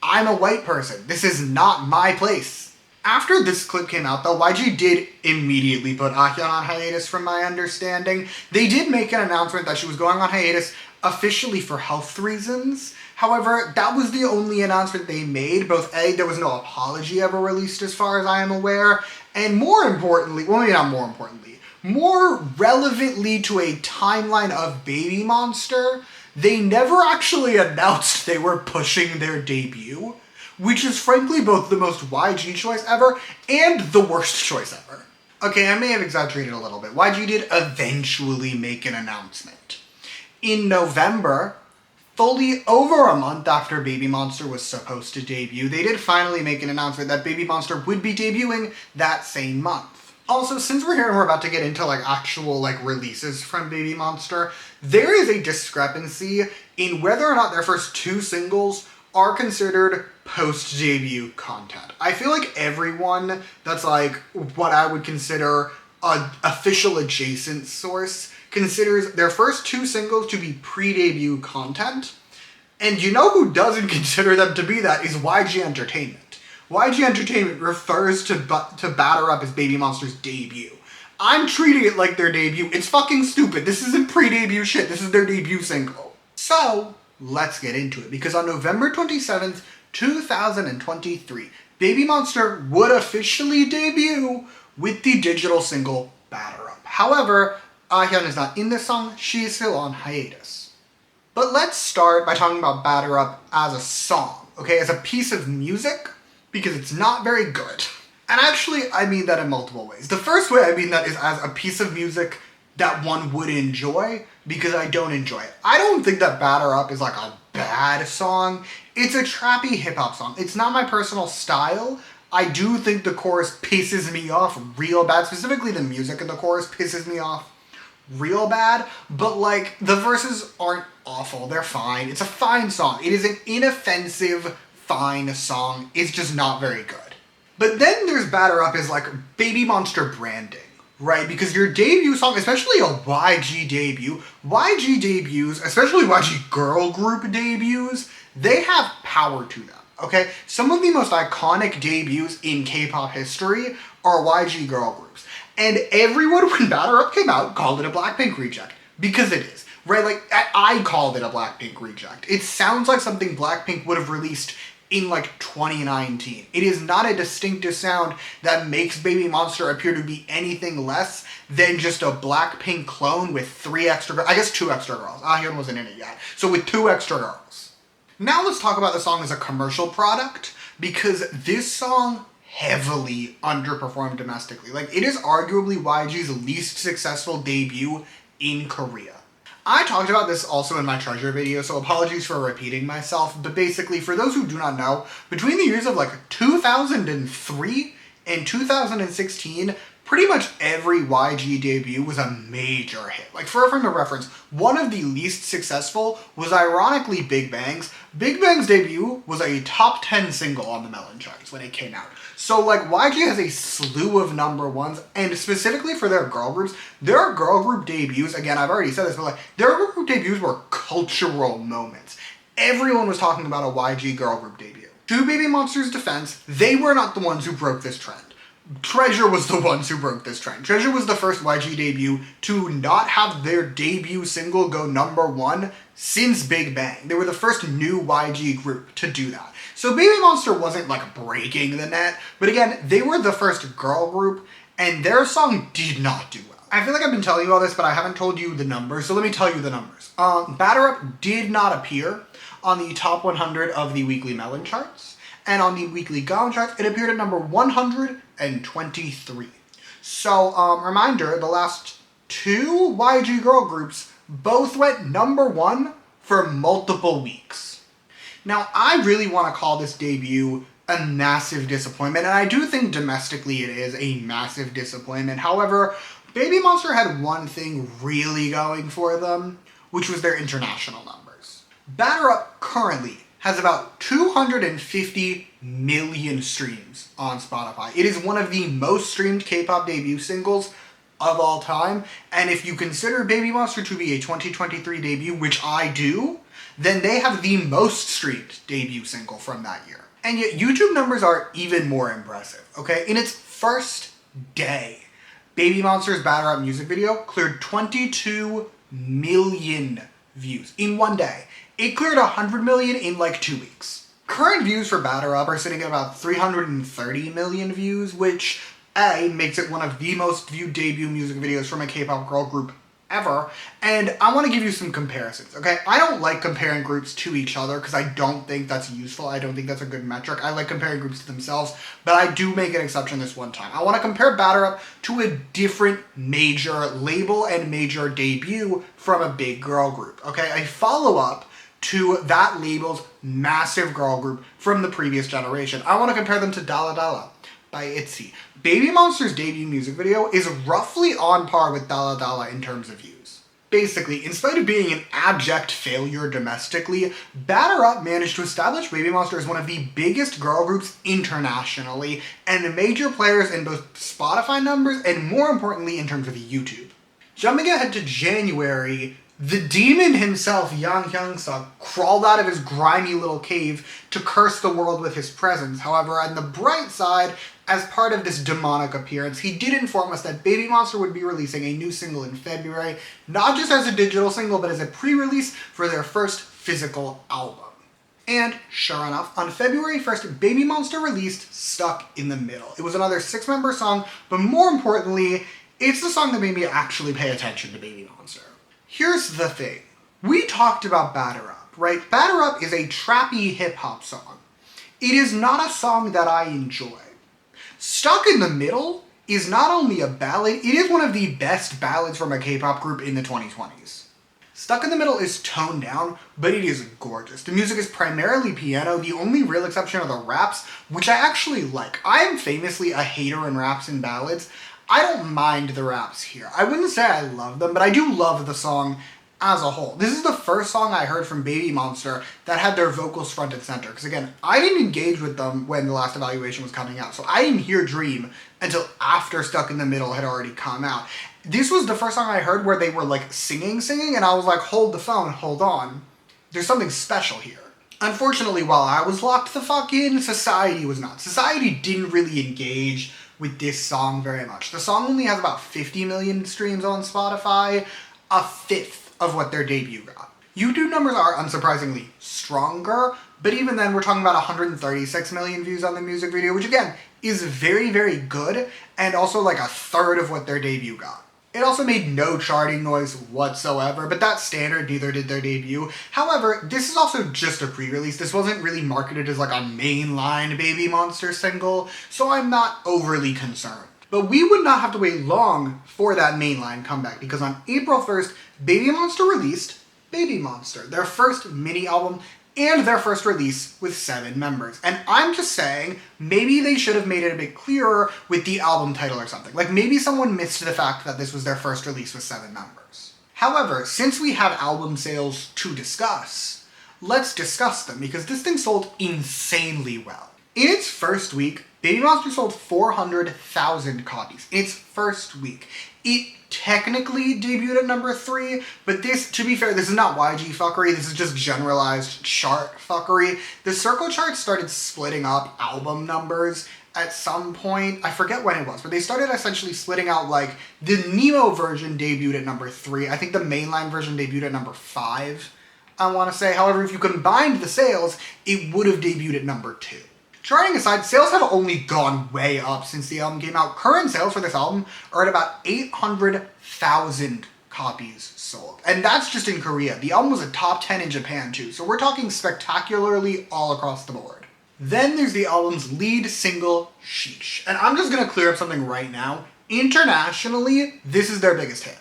I'm a white person. This is not my place. After this clip came out, though, YG did immediately put Ahyun on hiatus, from my understanding. They did make an announcement that she was going on hiatus officially for health reasons. However, that was the only announcement they made. Both A, there was no apology ever released as far as I am aware, and more importantly, well, maybe not more importantly, more relevantly to a timeline of Baby Monster, they never actually announced they were pushing their debut, which is frankly both the most YG choice ever and the worst choice ever. Okay, I may have exaggerated a little bit. YG did eventually make an announcement. In November, fully over a month after Baby Monster was supposed to debut, they did finally make an announcement that Baby Monster would be debuting that same month. Also, since we're here and we're about to get into, like, actual, like, releases from Baby Monster, there is a discrepancy in whether or not their first 2 singles are considered post-debut content. I feel like everyone that's, like, what I would consider an official adjacent source considers their first 2 singles to be pre-debut content. And you know who doesn't consider them to be that is YG Entertainment. YG Entertainment refers to Batter Up as Baby Monster's debut. I'm treating it like their debut. It's fucking stupid. This isn't pre-debut shit. This is their debut single. So, let's get into it. Because on November 27th, 2023, Baby Monster would officially debut with the digital single Batter Up. However, Ahyun is not in this song. She is still on hiatus. But let's start by talking about Batter Up as a song, okay? As a piece of music, because it's not very good. And actually, I mean that in multiple ways. The first way I mean that is as a piece of music that one would enjoy, because I don't enjoy it. I don't think that Batter Up is like a bad song. It's a trappy hip-hop song. It's not my personal style. I do think the chorus pisses me off real bad. Specifically, the music in the chorus pisses me off real bad. But, like, the verses aren't awful. They're fine. It's a fine song. It is an inoffensive, fine song. It's just not very good. But then there's Batter Up as, like, Baby Monster branding, right? Because your debut song, especially a YG debut, YG debuts, especially YG girl group debuts, they have power to them, okay? Some of the most iconic debuts in K-pop history are YG girl groups. And everyone, when Batter Up came out, called it a Blackpink reject. Because it is, right? Like, I called it a Blackpink reject. It sounds like something Blackpink would have released in like 2019. It is not a distinctive sound that makes Baby Monster appear to be anything less than just a Blackpink clone with 3 extra girls. I guess 2 extra girls. Ahyun wasn't in it yet. So with 2 extra girls. Now let's talk about the song as a commercial product, because this song heavily underperformed domestically. Like, it is arguably YG's least successful debut in Korea. I talked about this also in my Treasure video, so apologies for repeating myself, but basically, for those who do not know, between the years of like 2003 and 2016, pretty much every YG debut was a major hit. Like, for a frame of reference, one of the least successful was ironically Big Bang's. Big Bang's debut was a top 10 single on the Melon charts when it came out. So, like, YG has a slew of number ones, and specifically for their girl groups, their girl group debuts, again, I've already said this, but like, their girl group debuts were cultural moments. Everyone was talking about a YG girl group debut. To Baby Monster's defense, they were not the ones who broke this trend. Treasure was the ones who broke this trend. Treasure was the first YG debut to not have their debut single go number 1 since Big Bang. They were the first new YG group to do that. So Baby Monster wasn't like breaking the net, but again, they were the first girl group, and their song did not do well. I feel like I've been telling you all this, but I haven't told you the numbers, so let me tell you the numbers. Batter Up did not appear on the top 100 of the weekly Melon charts, and on the weekly Gaon charts, it appeared at number 123. So, reminder, the last 2 YG girl groups both went number 1 for multiple weeks. Now, I really want to call this debut a massive disappointment, and I do think domestically it is a massive disappointment. However, Baby Monster had one thing really going for them, which was their international numbers. Batter Up currently has about 250 million streams on Spotify. It is one of the most streamed K-pop debut singles of all time, and if you consider Baby Monster to be a 2023 debut, which I do, then they have the most streamed debut single from that year. And yet YouTube numbers are even more impressive, okay? In its first day, Baby Monster's Batter Up music video cleared 22 million views in one day. It cleared 100 million in like 2 weeks. Current views for Batter Up are sitting at about 330 million views, which makes it one of the most viewed debut music videos from a K-pop girl group ever. And I want to give you some comparisons, okay? I don't like comparing groups to each other because I don't think that's useful. I don't think that's a good metric. I like comparing groups to themselves, but I do make an exception this one time. I want to compare Batter Up to a different major label and major debut from a big girl group, okay? A follow-up to that label's massive girl group from the previous generation. I want to compare them to Dalla Dalla by ITZY. Baby Monster's debut music video is roughly on par with Dalla Dalla in terms of views. Basically, in spite of being an abject failure domestically, Batter Up managed to establish Baby Monster as one of the biggest girl groups internationally, and major players in both Spotify numbers and, more importantly, in terms of YouTube. Jumping ahead to January, the demon himself, Yang Hyung-suk, crawled out of his grimy little cave to curse the world with his presence. However, on the bright side, as part of this demonic appearance, he did inform us that BABYMONSTER would be releasing a new single in February, not just as a digital single, but as a pre-release for their first physical album. And sure enough, on February 1st, BABYMONSTER released Stuck in the Middle. It was another 6-member song, but more importantly, it's the song that made me actually pay attention to BABYMONSTER. Here's the thing. We talked about Batter Up, right? Batter Up is a trappy hip-hop song. It is not a song that I enjoy. Stuck in the Middle is not only a ballad, it is one of the best ballads from a K-pop group in the 2020s. Stuck in the Middle is toned down, but it is gorgeous. The music is primarily piano, the only real exception are the raps, which I actually like. I am famously a hater in raps and ballads. I don't mind the raps here. I wouldn't say I love them, but I do love the song as a whole. This is the first song I heard from BABYMONSTER that had their vocals front and center. Because again, I didn't engage with them when The Last Evaluation was coming out, so I didn't hear Dream until after Stuck in the Middle had already come out. This was the first song I heard where they were like singing, and I was like, hold the phone, hold on. There's something special here. Unfortunately, while I was locked the fuck in, Society was not. Society didn't really engage with this song very much. The song only has about 50 million streams on Spotify, a fifth of what their debut got. YouTube numbers are unsurprisingly stronger, but even then we're talking about 136 million views on the music video, which again is very, very good, and also like a third of what their debut got. It also made no charting noise whatsoever, but that's standard, neither did their debut. However, this is also just a pre-release. This wasn't really marketed as like a mainline BABYMONSTER single, so I'm not overly concerned. But we would not have to wait long for that mainline comeback, because on April 1st, BABYMONSTER released BABYMONSTER, their first mini-album and their first release with 7 members. And I'm just saying, maybe they should have made it a bit clearer with the album title or something. Like maybe someone missed the fact that this was their first release with 7 members. However, since we have album sales to discuss, let's discuss them, because this thing sold insanely well. In its first week, BABYMONSTER sold 400,000 copies. In its first week. It technically debuted at number 3, but this, to be fair, this is not YG fuckery, this is just generalized chart fuckery. The circle chart started splitting up album numbers at some point. I forget when it was, but they started essentially splitting out, like, the Nemo version debuted at number 3. I think the mainline version debuted at number 5, I want to say. However, if you combined the sales, it would have debuted at number 2. Charting aside, sales have only gone way up since the album came out. Current sales for this album are at about 800,000 copies sold. And that's just in Korea. The album was a top 10 in Japan too, so we're talking spectacularly all across the board. Then there's the album's lead single, Sheesh. And I'm just gonna clear up something right now. Internationally, this is their biggest hit.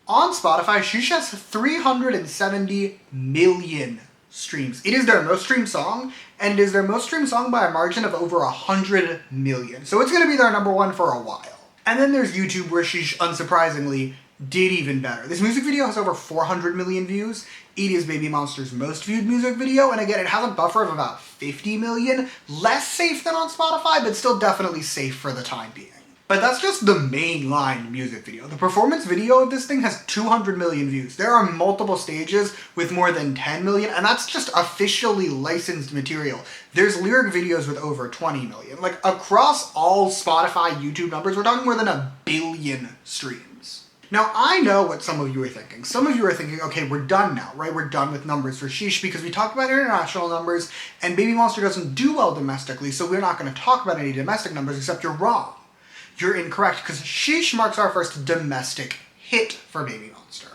On Spotify, Sheesh has 370 million streams. It is their most streamed song, and it is their most streamed song by a margin of over 100 million. So it's going to be their number 1 for a while. And then there's YouTube, where Sheesh, unsurprisingly, did even better. This music video has over 400 million views. It is BABYMONSTER's most viewed music video, and again, it has a buffer of about 50 million. Less safe than on Spotify, but still definitely safe for the time being. But that's just the mainline music video. The performance video of this thing has 200 million views. There are multiple stages with more than 10 million, and that's just officially licensed material. There's lyric videos with over 20 million. Like, across all Spotify, YouTube numbers, we're talking more than 1 billion streams. Now, I know what some of you are thinking. Some of you are thinking, okay, we're done now, right? We're done with numbers for Sheesh because we talked about international numbers, and BABYMONSTER doesn't do well domestically, so we're not going to talk about any domestic numbers, except you're wrong. You're incorrect, because Sheesh marks our first domestic hit for BABYMONSTER.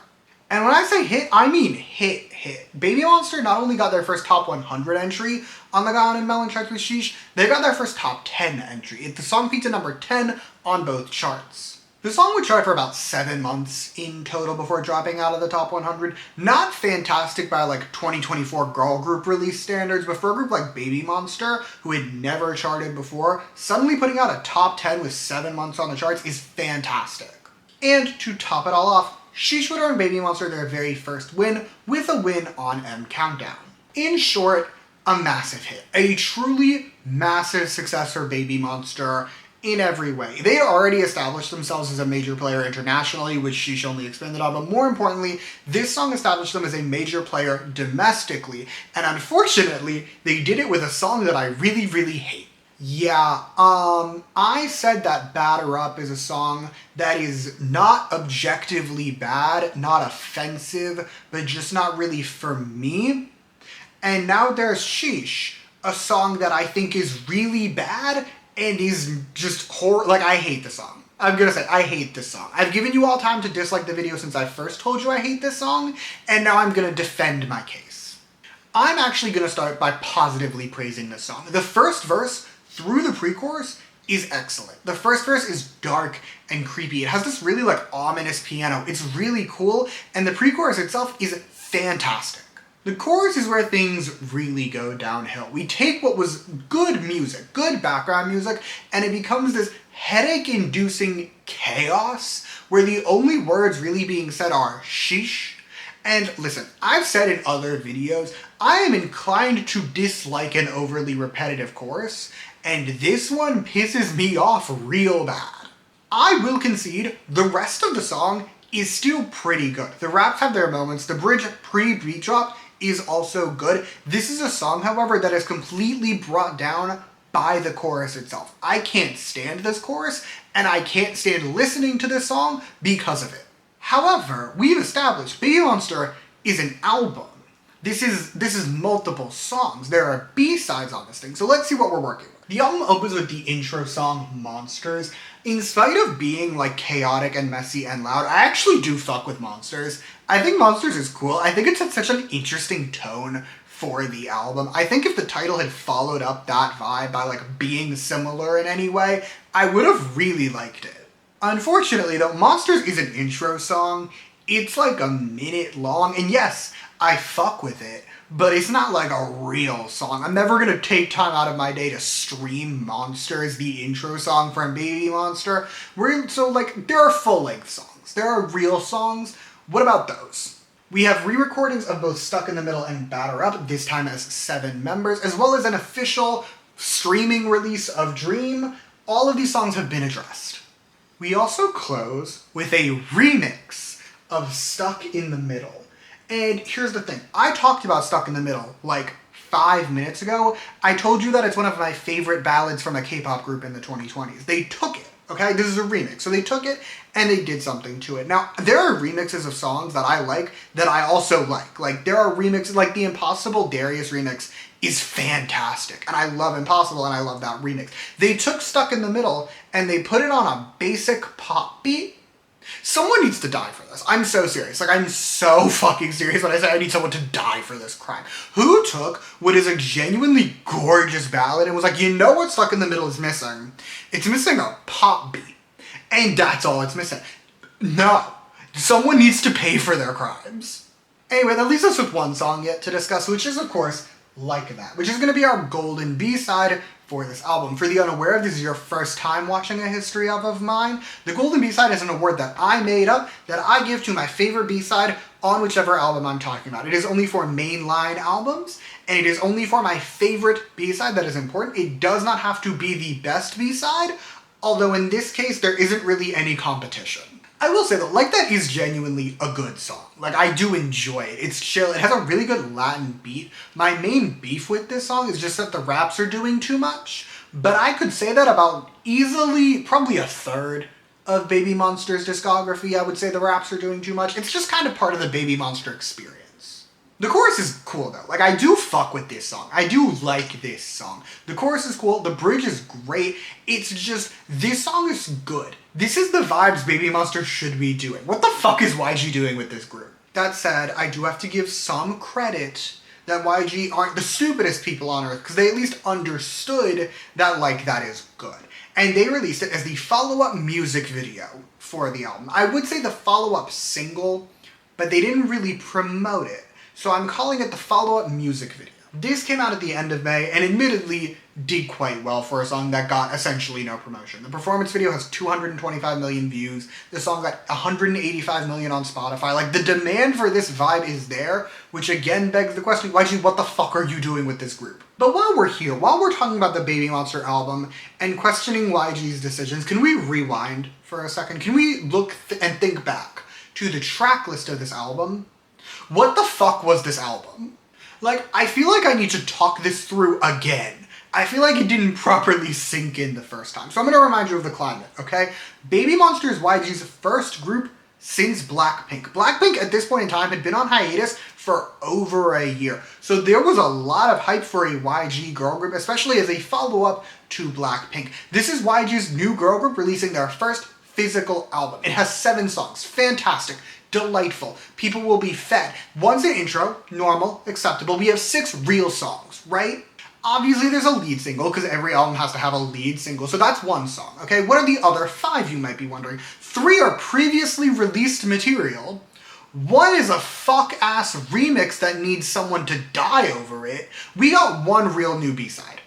And when I say hit, I mean hit. BABYMONSTER not only got their first top 100 entry on the Gaon and Melon charts with Sheesh, they got their first top 10 entry. The song peaked at number 10 on both charts. The song would chart for about 7 months in total before dropping out of the top 100. Not fantastic by like 2024 girl group release standards, but for a group like BABYMONSTER, who had never charted before, suddenly putting out a top 10 with 7 months on the charts is fantastic. And to top it all off, Sheesh would earn BABYMONSTER their very first win with a win on M Countdown. In short, a massive hit. A truly massive success for BABYMONSTER. in every way. They already established themselves as a major player internationally, which Sheesh only expanded on, but more importantly, this song established them as a major player domestically, and unfortunately, they did it with a song that I really, really hate. Yeah, I said that Batter Up is a song that is not objectively bad, not offensive, but just not really for me. And now there's Sheesh, a song that I think is really bad and is just like, I hate the song. I'm gonna say, I hate this song. I've given you all time to dislike the video since I first told you I hate this song, and now I'm gonna defend my case. I'm actually gonna start by positively praising this song. The first verse through the pre-chorus is excellent. The first verse is dark and creepy. It has this really like ominous piano. It's really cool, and the pre-chorus itself is fantastic. The chorus is where things really go downhill. We take what was good music, good background music, and it becomes this headache-inducing chaos where the only words really being said are sheesh. And listen, I've said in other videos, I am inclined to dislike an overly repetitive chorus, and this one pisses me off real bad. I will concede the rest of the song is still pretty good. The raps have their moments, the bridge pre-beat drop is also good. This is a song, however, that is completely brought down by the chorus itself. I can't stand this chorus, and I can't stand listening to this song because of it. However, we've established BABYMONSTER is an album. This is multiple songs. There are B-sides on this thing, so let's see what we're working with. The album opens with the intro song, Monsters. In spite of being like chaotic and messy and loud, I actually do fuck with Monsters. I think Monsters is cool. I think it's at such an interesting tone for the album. I think if the title had followed up that vibe by like being similar in any way, I would have really liked it. Unfortunately though, Monsters is an intro song. It's like a minute long, and yes, I fuck with it, but it's not like a real song. I'm never gonna take time out of my day to stream Monsters, the intro song from BABYMONSTER. So like, there are full-length songs. There are real songs. What about those? We have re-recordings of both Stuck in the Middle and Batter Up, this time as 7 members, as well as an official streaming release of Dream. All of these songs have been addressed. We also close with a remix of Stuck in the Middle. And here's the thing, I talked about Stuck in the Middle like 5 minutes ago. I told you that it's one of my favorite ballads from a K-pop group in the 2020s. They took it, okay? This is a remix. So they took it and they did something to it. Now, there are remixes of songs that I like that I also like. Like, there are remixes, like the Impossible Darius remix is fantastic. And I love Impossible and I love that remix. They took Stuck in the Middle and they put it on a basic pop beat. Someone needs to die for this. I'm so serious. Like, I'm so fucking serious when I say I need someone to die for this crime. Who took what is a genuinely gorgeous ballad and was like, you know what Stuck in the Middle is missing? It's missing a pop beat. And that's all it's missing. No. Someone needs to pay for their crimes. Anyway, that leaves us with one song yet to discuss, which is, of course, Like That, which is going to be our golden B-side for this album. For the unaware, if this is your first time watching a history of mine, the golden B-side is an award that I made up that I give to my favorite B-side on whichever album I'm talking about. It is only for mainline albums, and it is only for my favorite B-side that is important. It does not have to be the best B-side, although in this case, there isn't really any competition. I will say though, Like That is genuinely a good song. Like, I do enjoy it. It's chill. It has a really good Latin beat. My main beef with this song is just that the raps are doing too much. But I could say that about easily, probably a third of BABYMONSTER's discography. I would say the raps are doing too much. It's just kind of part of the BABYMONSTER experience. The chorus is cool though. Like, I do fuck with this song. I do like this song. The chorus is cool. The bridge is great. It's just, this song is good. This is the vibes BABYMONSTER should be doing. What the fuck is YG doing with this group? That said, I do have to give some credit that YG aren't the stupidest people on earth, because they at least understood that Like That is good. And they released it as the follow-up music video for the album. I would say the follow-up single, but they didn't really promote it. So I'm calling it the follow-up music video. This came out at the end of May and admittedly did quite well for a song that got essentially no promotion. The performance video has 225 million views. The song got 185 million on Spotify. Like, the demand for this vibe is there, which again begs the question, YG, what the fuck are you doing with this group? But while we're here, while we're talking about the Baby Monster album and questioning YG's decisions, can we rewind for a second? Can we look and think back to the track list of this album? What the fuck was this album? Like, I feel like I need to talk this through again. I feel like it didn't properly sink in the first time. So I'm going to remind you of the climate, okay? Baby Monster is YG's first group since Blackpink. Blackpink at this point in time had been on hiatus for over a year. So there was a lot of hype for a YG girl group, especially as a follow-up to Blackpink. This is YG's new girl group releasing their first physical album. It has 7 songs. Fantastic. Delightful. People will be fed. One's an intro, normal, acceptable. We have 6 real songs, right? Obviously there's a lead single, because every album has to have a lead single, so that's 1 song, okay? What are the other 5, you might be wondering? 3 are previously released material. 1 is a fuck-ass remix that needs someone to die over it. We got 1 real new B-side.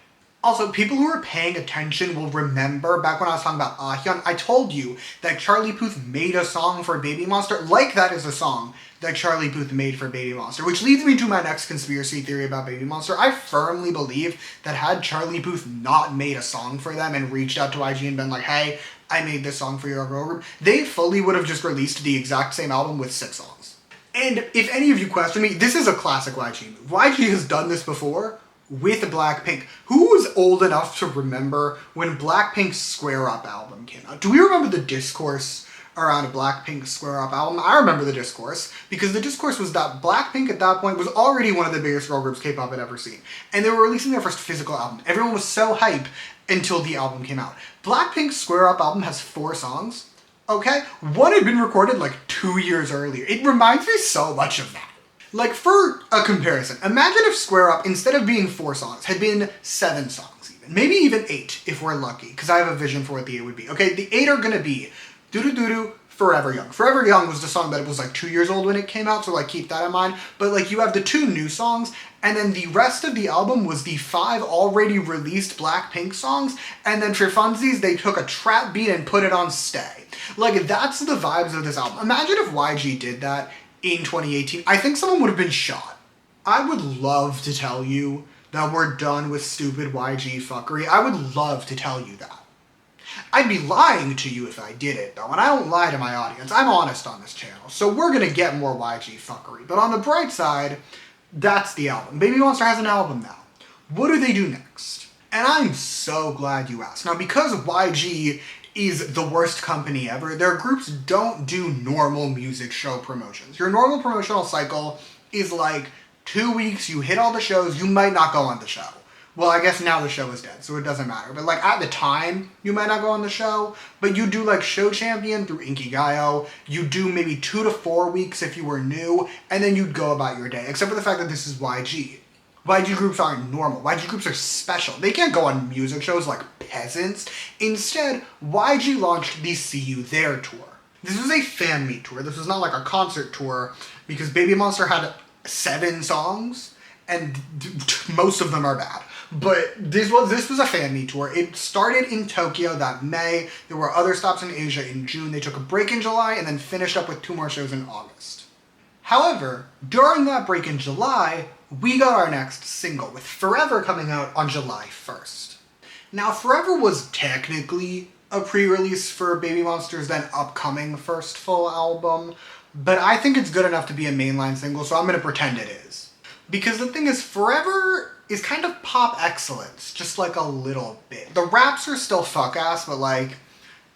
Also, people who are paying attention will remember back when I was talking about Ahyun, I told you that Charlie Puth made a song for Baby Monster. Like that is a song that Charlie Puth made for Baby Monster, which leads me to my next conspiracy theory about Baby Monster. I firmly believe that had Charlie Puth not made a song for them and reached out to YG and been like, hey, I made this song for your girl group, they fully would have just released the exact same album with 6 songs. And if any of you question me, this is a classic YG move. YG has done this before with Blackpink. Who was old enough to remember when Blackpink's Square Up album came out? Do we remember the discourse around Blackpink's Square Up album? I remember the discourse, because the discourse was that Blackpink at that point was already one of the biggest girl groups K-pop had ever seen. And they were releasing their first physical album. Everyone was so hype until the album came out. Blackpink's Square Up album has 4 songs, okay? 1 had been recorded like 2 years earlier. It reminds me so much of that. Like, for a comparison, imagine if Square Up, instead of being 4 songs, had been 7 songs even. Maybe even 8, if we're lucky, because I have a vision for what the 8 would be. Okay, the 8 are gonna be Doo-Doo-Doo-Doo, Forever Young. Forever Young was the song that was like 2 years old when it came out, so like keep that in mind. But like you have the 2 new songs, and then the rest of the album was the 5 already released Blackpink songs, and then for funsies, they took a trap beat and put it on Stay. Like, that's the vibes of this album. Imagine if YG did that in 2018. I think someone would have been shot. I would love to tell you that we're done with stupid YG fuckery. I would love to tell you that. I'd be lying to you if I did it, though, and I don't lie to my audience. I'm honest on this channel, so we're gonna get more YG fuckery. But on the bright side, that's the album. Baby Monster has an album now. What do they do next? And I'm so glad you asked. Now, because YG is the worst company ever, their groups don't do normal music show promotions. Your normal promotional cycle is like 2 weeks, you hit all the shows, you might not go on the show. Well, I guess now the show is dead, so it doesn't matter. But like at the time, you might not go on the show, but you do like Show Champion through Inkigayo, you do maybe 2 to 4 weeks if you were new, and then you'd go about your day, except for the fact that this is YG. YG groups aren't normal. YG groups are special. They can't go on music shows like peasants. Instead, YG launched the See You There tour. This was a fan meet tour. This was not like a concert tour, because Baby Monster had 7 songs, and most of them are bad. But this was a fan meet tour. It started in Tokyo that May. There were other stops in Asia in June. They took a break in July and then finished up with 2 more shows in August. However, during that break in July, we got our next single, with Forever coming out on July 1st. Now, Forever was technically a pre-release for Baby Monster's then upcoming first full album, but I think it's good enough to be a mainline single, so I'm gonna pretend it is. Because the thing is, Forever is kind of pop excellence, just like a little bit. The raps are still fuck-ass, but like,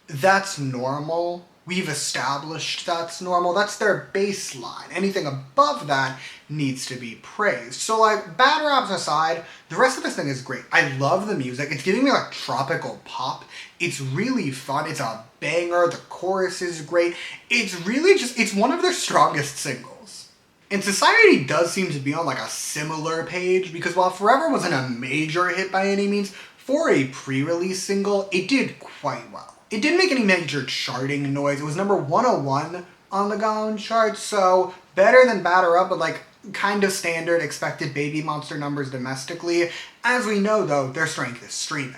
that's normal. We've established that's normal. That's their baseline. Anything above that needs to be praised. So like, bad raps aside, the rest of this thing is great. I love the music. It's giving me like tropical pop. It's really fun. It's a banger. The chorus is great. It's really just, it's one of their strongest singles. And Society does seem to be on like a similar page, because while Forever wasn't a major hit by any means, for a pre-release single, it did quite well. It didn't make any major charting noise. It was number 101 on the Gaon chart, so better than Batter Up, but like, kind of standard expected Baby Monster numbers domestically. As we know though, their strength is streaming.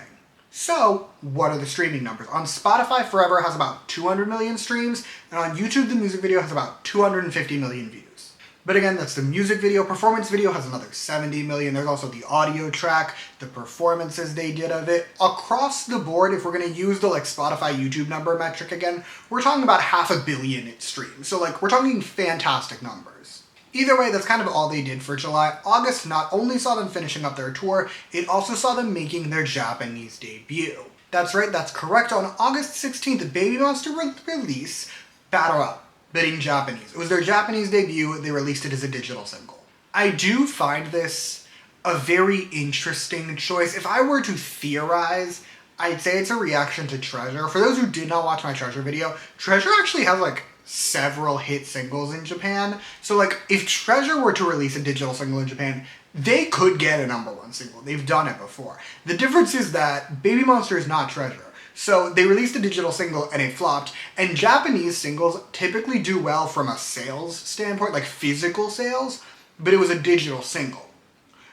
So, what are the streaming numbers? On Spotify, Forever has about 200 million streams, and on YouTube, the music video has about 250 million views. But again, that's the music video. Performance video has another 70 million. There's also the audio track, the performances they did of it. Across the board, if we're going to use the Spotify YouTube number metric again, we're talking about 500 million streams. So we're talking fantastic numbers. Either way, that's kind of all they did for July. August not only saw them finishing up their tour, it also saw them making their Japanese debut. That's right, that's correct. On August 16th, BABYMONSTER will release Batter Up, but in Japanese. It was their Japanese debut, they released it as a digital single. I do find this a very interesting choice. If I were to theorize, I'd say it's a reaction to Treasure. For those who did not watch my Treasure video, Treasure actually has several hit singles in Japan. So if Treasure were to release a digital single in Japan, they could get a #1 single. They've done it before. The difference is that BABYMONSTER is not Treasure. So they released a digital single and it flopped, and Japanese singles typically do well from a sales standpoint, like physical sales, but it was a digital single.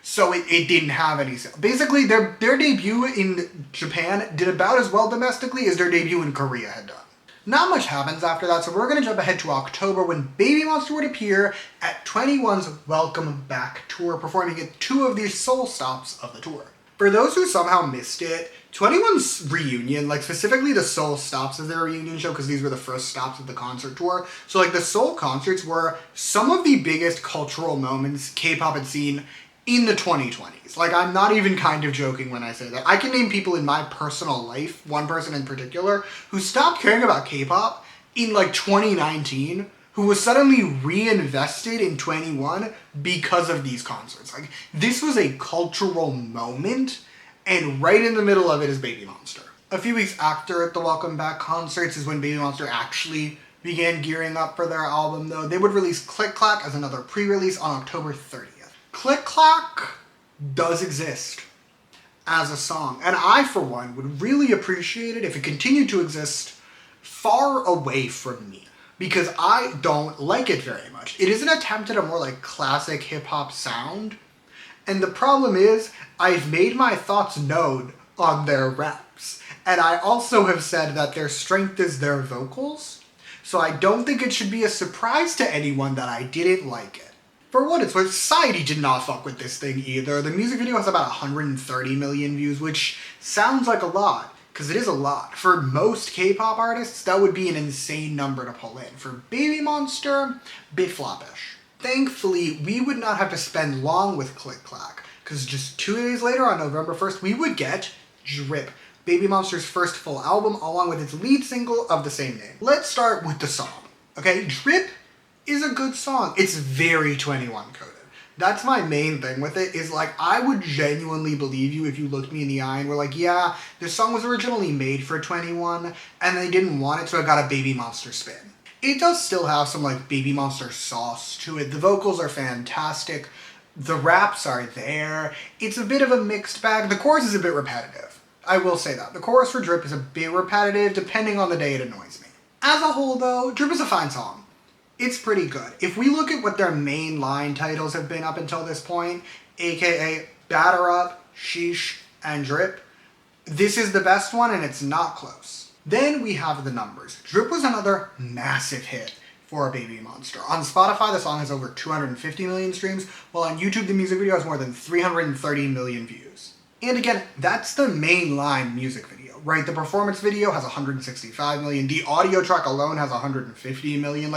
So it didn't have any sales. Basically, their debut in Japan did about as well domestically as their debut in Korea had done. Not much happens after that, so we're going to jump ahead to October when BABYMONSTER would appear at 2NE1's Welcome Back tour, performing at 2 of the sole stops of the tour. For those who somehow missed it, 2NE1's reunion, specifically the Seoul stops of their reunion show, because these were the first stops of the concert tour. So the Seoul concerts were some of the biggest cultural moments K-pop had seen in the 2020s. I'm not even kind of joking when I say that. I can name people in my personal life, one person in particular, who stopped caring about K-pop in 2019, who was suddenly reinvested in 2NE1 because of these concerts. This was a cultural moment, and right in the middle of it is BABYMONSTER. A few weeks after the Welcome Back concerts is when BABYMONSTER actually began gearing up for their album, though. They would release Click Clack as another pre-release on October 30th. Click Clack does exist as a song, and I, for one, would really appreciate it if it continued to exist far away from me, because I don't like it very much. It is an attempt at a more classic hip-hop sound, and the problem is, I've made my thoughts known on their raps, and I also have said that their strength is their vocals, so I don't think it should be a surprise to anyone that I didn't like it. For what it's worth, Society did not fuck with this thing either. The music video has about 130 million views, which sounds like a lot, because it is a lot. For most K-pop artists, that would be an insane number to pull in. For BABYMONSTER, bit floppish. Thankfully, we would not have to spend long with Click Clack, because just 2 days later, on November 1st, we would get Drip, BABYMONSTER's first full album, along with its lead single of the same name. Let's start with the song, okay? Drip is a good song. It's very 2NE1 coded. That's my main thing with it, is I would genuinely believe you if you looked me in the eye and were yeah, this song was originally made for 2NE1 and they didn't want it, so it got a BABYMONSTER spin. It does still have some BABYMONSTER sauce to it. The vocals are fantastic. The raps are there. It's a bit of a mixed bag. The chorus is a bit repetitive. I will say that. The chorus for Drip is a bit repetitive. Depending on the day, it annoys me. As a whole though, Drip is a fine song. It's pretty good. If we look at what their main line titles have been up until this point, aka Batter Up, Sheesh, and Drip, this is the best one and it's not close. Then we have the numbers. Drip was another massive hit for BABYMONSTER. On Spotify, the song has over 250 million streams, while on YouTube, the music video has more than 330 million views. And again, that's the mainline music video, right? The performance video has 165 million. The audio track alone has 150 million.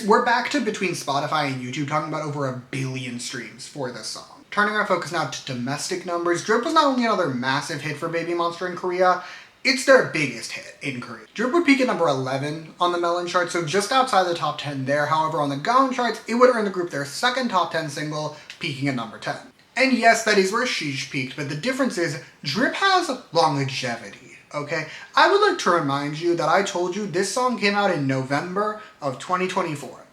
We're back to between Spotify and YouTube talking about over 1 billion streams for this song. Turning our focus now to domestic numbers, Drip was not only another massive hit for BABYMONSTER in Korea, it's their biggest hit in Korea. Drip would peak at number 11 on the Melon chart, so just outside the top 10 there. However, on the Gaon charts, it would earn the group their second top 10 single, peaking at number 10. And yes, that is where Sheesh peaked, but the difference is Drip has longevity, okay? I would like to remind you that I told you this song came out in November of 2024.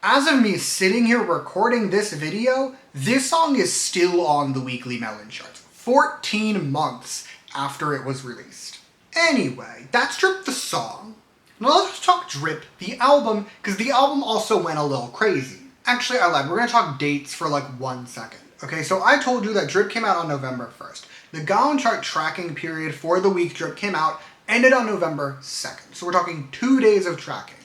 As of me sitting here recording this video, this song is still on the weekly Melon charts, 14 months after it was released. Anyway, that's Drip the song. Now let's talk Drip, the album, because the album also went a little crazy. Actually, I lied. We're going to talk dates for like 1 second. Okay, so I told you that Drip came out on November 1st. The Gaon chart tracking period for the week Drip came out ended on November 2nd. So we're talking 2 days of tracking.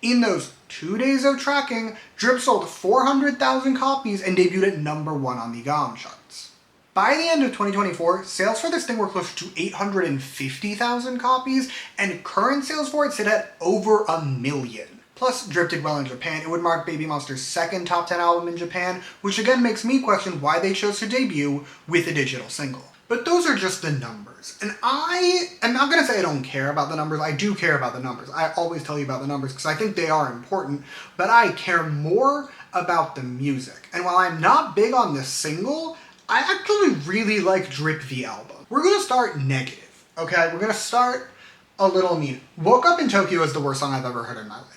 In those 2 days of tracking, Drip sold 400,000 copies and debuted at #1 on the Gaon charts. By the end of 2024, sales for this thing were close to 850,000 copies, and current sales for it sit at over 1 million. Plus, Drip did well in Japan. It would mark BABYMONSTER's second top 10 album in Japan, which again makes me question why they chose to debut with a digital single. But those are just the numbers. And I am not going to say I don't care about the numbers. I do care about the numbers. I always tell you about the numbers because I think they are important, but I care more about the music. And while I'm not big on this single, I actually really like Drip the album. We're going to start negative, okay? We're going to start a little mean. Woke Up in Tokyo is the worst song I've ever heard in my life.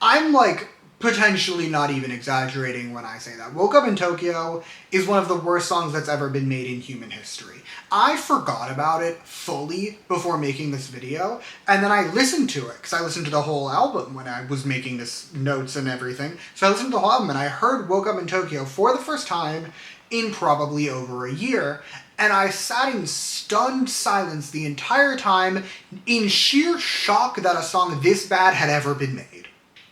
I'm like potentially not even exaggerating when I say that. Woke Up in Tokyo is one of the worst songs that's ever been made in human history. I forgot about it fully before making this video, and then I listened to it, because I listened to the whole album when I was making this notes and everything. So I listened to the whole album, and I heard Woke Up in Tokyo for the first time in probably over a year, and I sat in stunned silence the entire time in sheer shock that a song this bad had ever been made.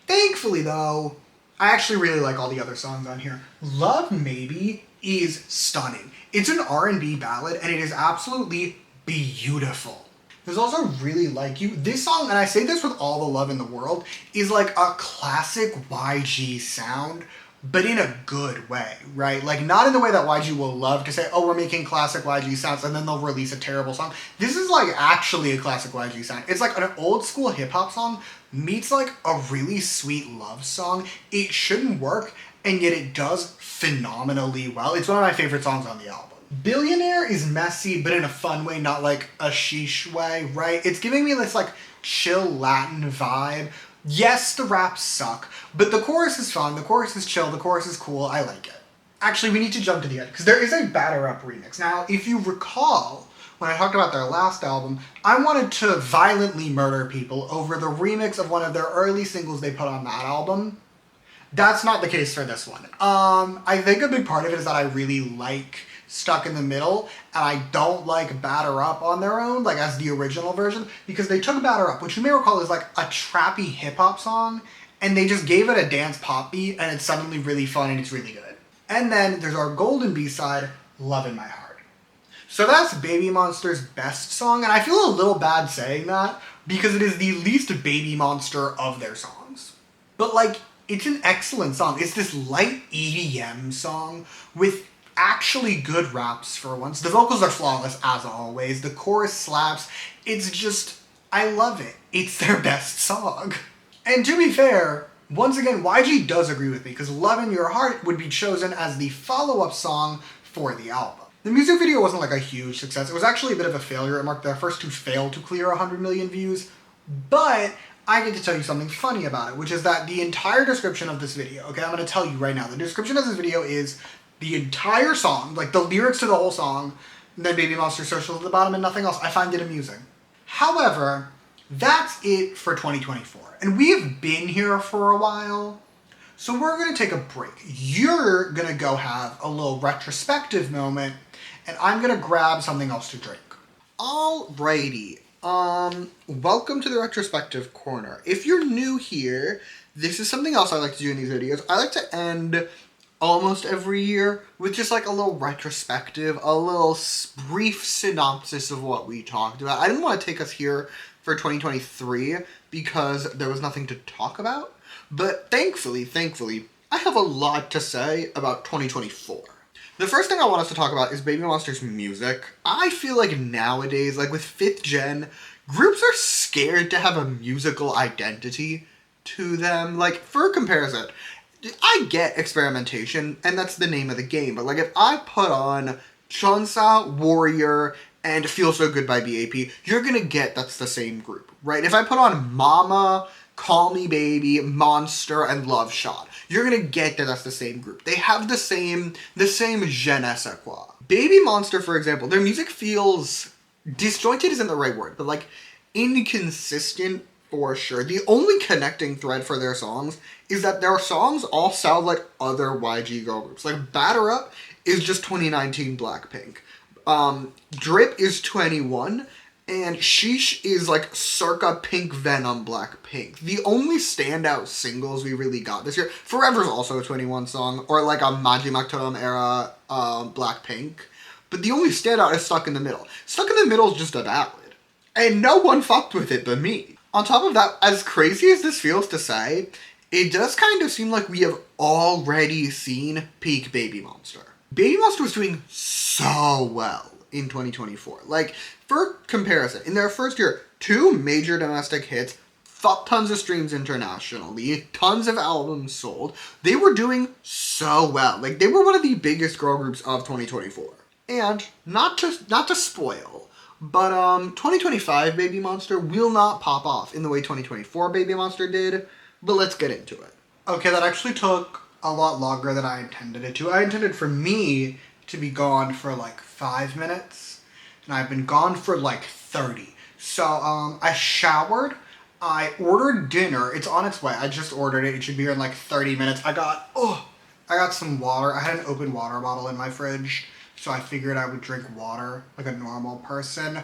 Thankfully, though, I actually really like all the other songs on here. Love Maybe is stunning. It's an R&B ballad, and it is absolutely beautiful. There's also Really Like You. This song, and I say this with all the love in the world, is like a classic YG sound, but in a good way, right? Like, not in the way that YG will love to say, oh, we're making classic YG sounds, and then they'll release a terrible song. This is like actually a classic YG sound. It's like an old school hip hop song meets like a really sweet love song. It shouldn't work, and yet it does phenomenally well. It's one of my favorite songs on the album. Billionaire is messy, but in a fun way, not like a sheesh way, right? It's giving me this like chill Latin vibe. Yes, the raps suck, but the chorus is fun, the chorus is chill, the chorus is cool, I like it. Actually, we need to jump to the end, because there is a Batter Up remix. Now, if you recall, when I talked about their last album, I wanted to violently murder people over the remix of one of their early singles they put on that album. That's not the case for this one. I think a big part of it is that I really like Stuck in the Middle, and I don't like Batter Up on their own, like as the original version, because they took Batter Up, which you may recall is like a trappy hip-hop song, and they just gave it a dance pop beat, and it's suddenly really fun and it's really good. And then there's our golden B-side, Love in My Heart. So that's BABYMONSTER's best song, and I feel a little bad saying that, because it is the least BABYMONSTER of their songs. But like, it's an excellent song. It's this light EDM song with actually good raps for once. The vocals are flawless as always. The chorus slaps. It's just, I love it. It's their best song. And to be fair, once again, YG does agree with me, because Love in Your Heart would be chosen as the follow-up song for the album. The music video wasn't like a huge success. It was actually a bit of a failure. It marked their first to fail to clear 100 million views, but I get to tell you something funny about it, which is that the entire description of this video, okay, I'm going to tell you right now, the description of this video is the entire song, like the lyrics to the whole song, and then BABYMONSTER socials at the bottom and nothing else. I find it amusing. However, that's it for 2024. And we have been here for a while, so we're going to take a break. You're going to go have a little retrospective moment, and I'm going to grab something else to drink. Alrighty. Welcome to the retrospective corner. If you're new here, this is something else I like to do in these videos. I like to end almost every year with just like a little retrospective, a little brief synopsis of what we talked about. I didn't want to take us here for 2023 because there was nothing to talk about, but thankfully, I have a lot to say about 2024. The first thing I want us to talk about is BABYMONSTER's music. I feel like nowadays, like with 5th gen, groups are scared to have a musical identity to them. Like, for comparison, I get experimentation, and that's the name of the game, but like if I put on Chonsa, Warrior, and Feel So Good by BAP, you're gonna get that's the same group, right? If I put on Mama, Call Me Baby, Monster, and Love Shot, you're gonna get that that's the same group. They have the same je ne sais quoi. BABYMONSTER, for example, their music feels disjointed isn't the right word, but like inconsistent For sure. The only connecting thread for their songs is that their songs all sound like other YG girl groups. Like, Batter Up is just 2019 Blackpink. Drip is 21, and Sheesh is like circa Pink Venom Blackpink. The only standout singles we really got this year, Forever's also a 21 song, or like a Majimak era Blackpink. But the only standout is Stuck in the Middle. Stuck in the Middle is just a ballad. And no one fucked with it but me. On top of that, as crazy as this feels to say, it does kind of seem like we have already seen peak BABYMONSTER. BABYMONSTER was doing so well in 2024. Like, for comparison, in their first year, 2 major domestic hits, fuck tons of streams internationally, tons of albums sold. They were doing so well. Like, they were one of the biggest girl groups of 2024. And, not to spoil, but 2025 BABYMONSTER will not pop off in the way 2024 BABYMONSTER did, but let's get into it. Okay, that actually took a lot longer than I intended it to. I intended for me to be gone for like 5 minutes, and I've been gone for like 30. So I showered, I ordered dinner, it's on its way, I just ordered it should be here in like 30 minutes. I got some water, I had an open water bottle in my fridge. So I figured I would drink water like a normal person,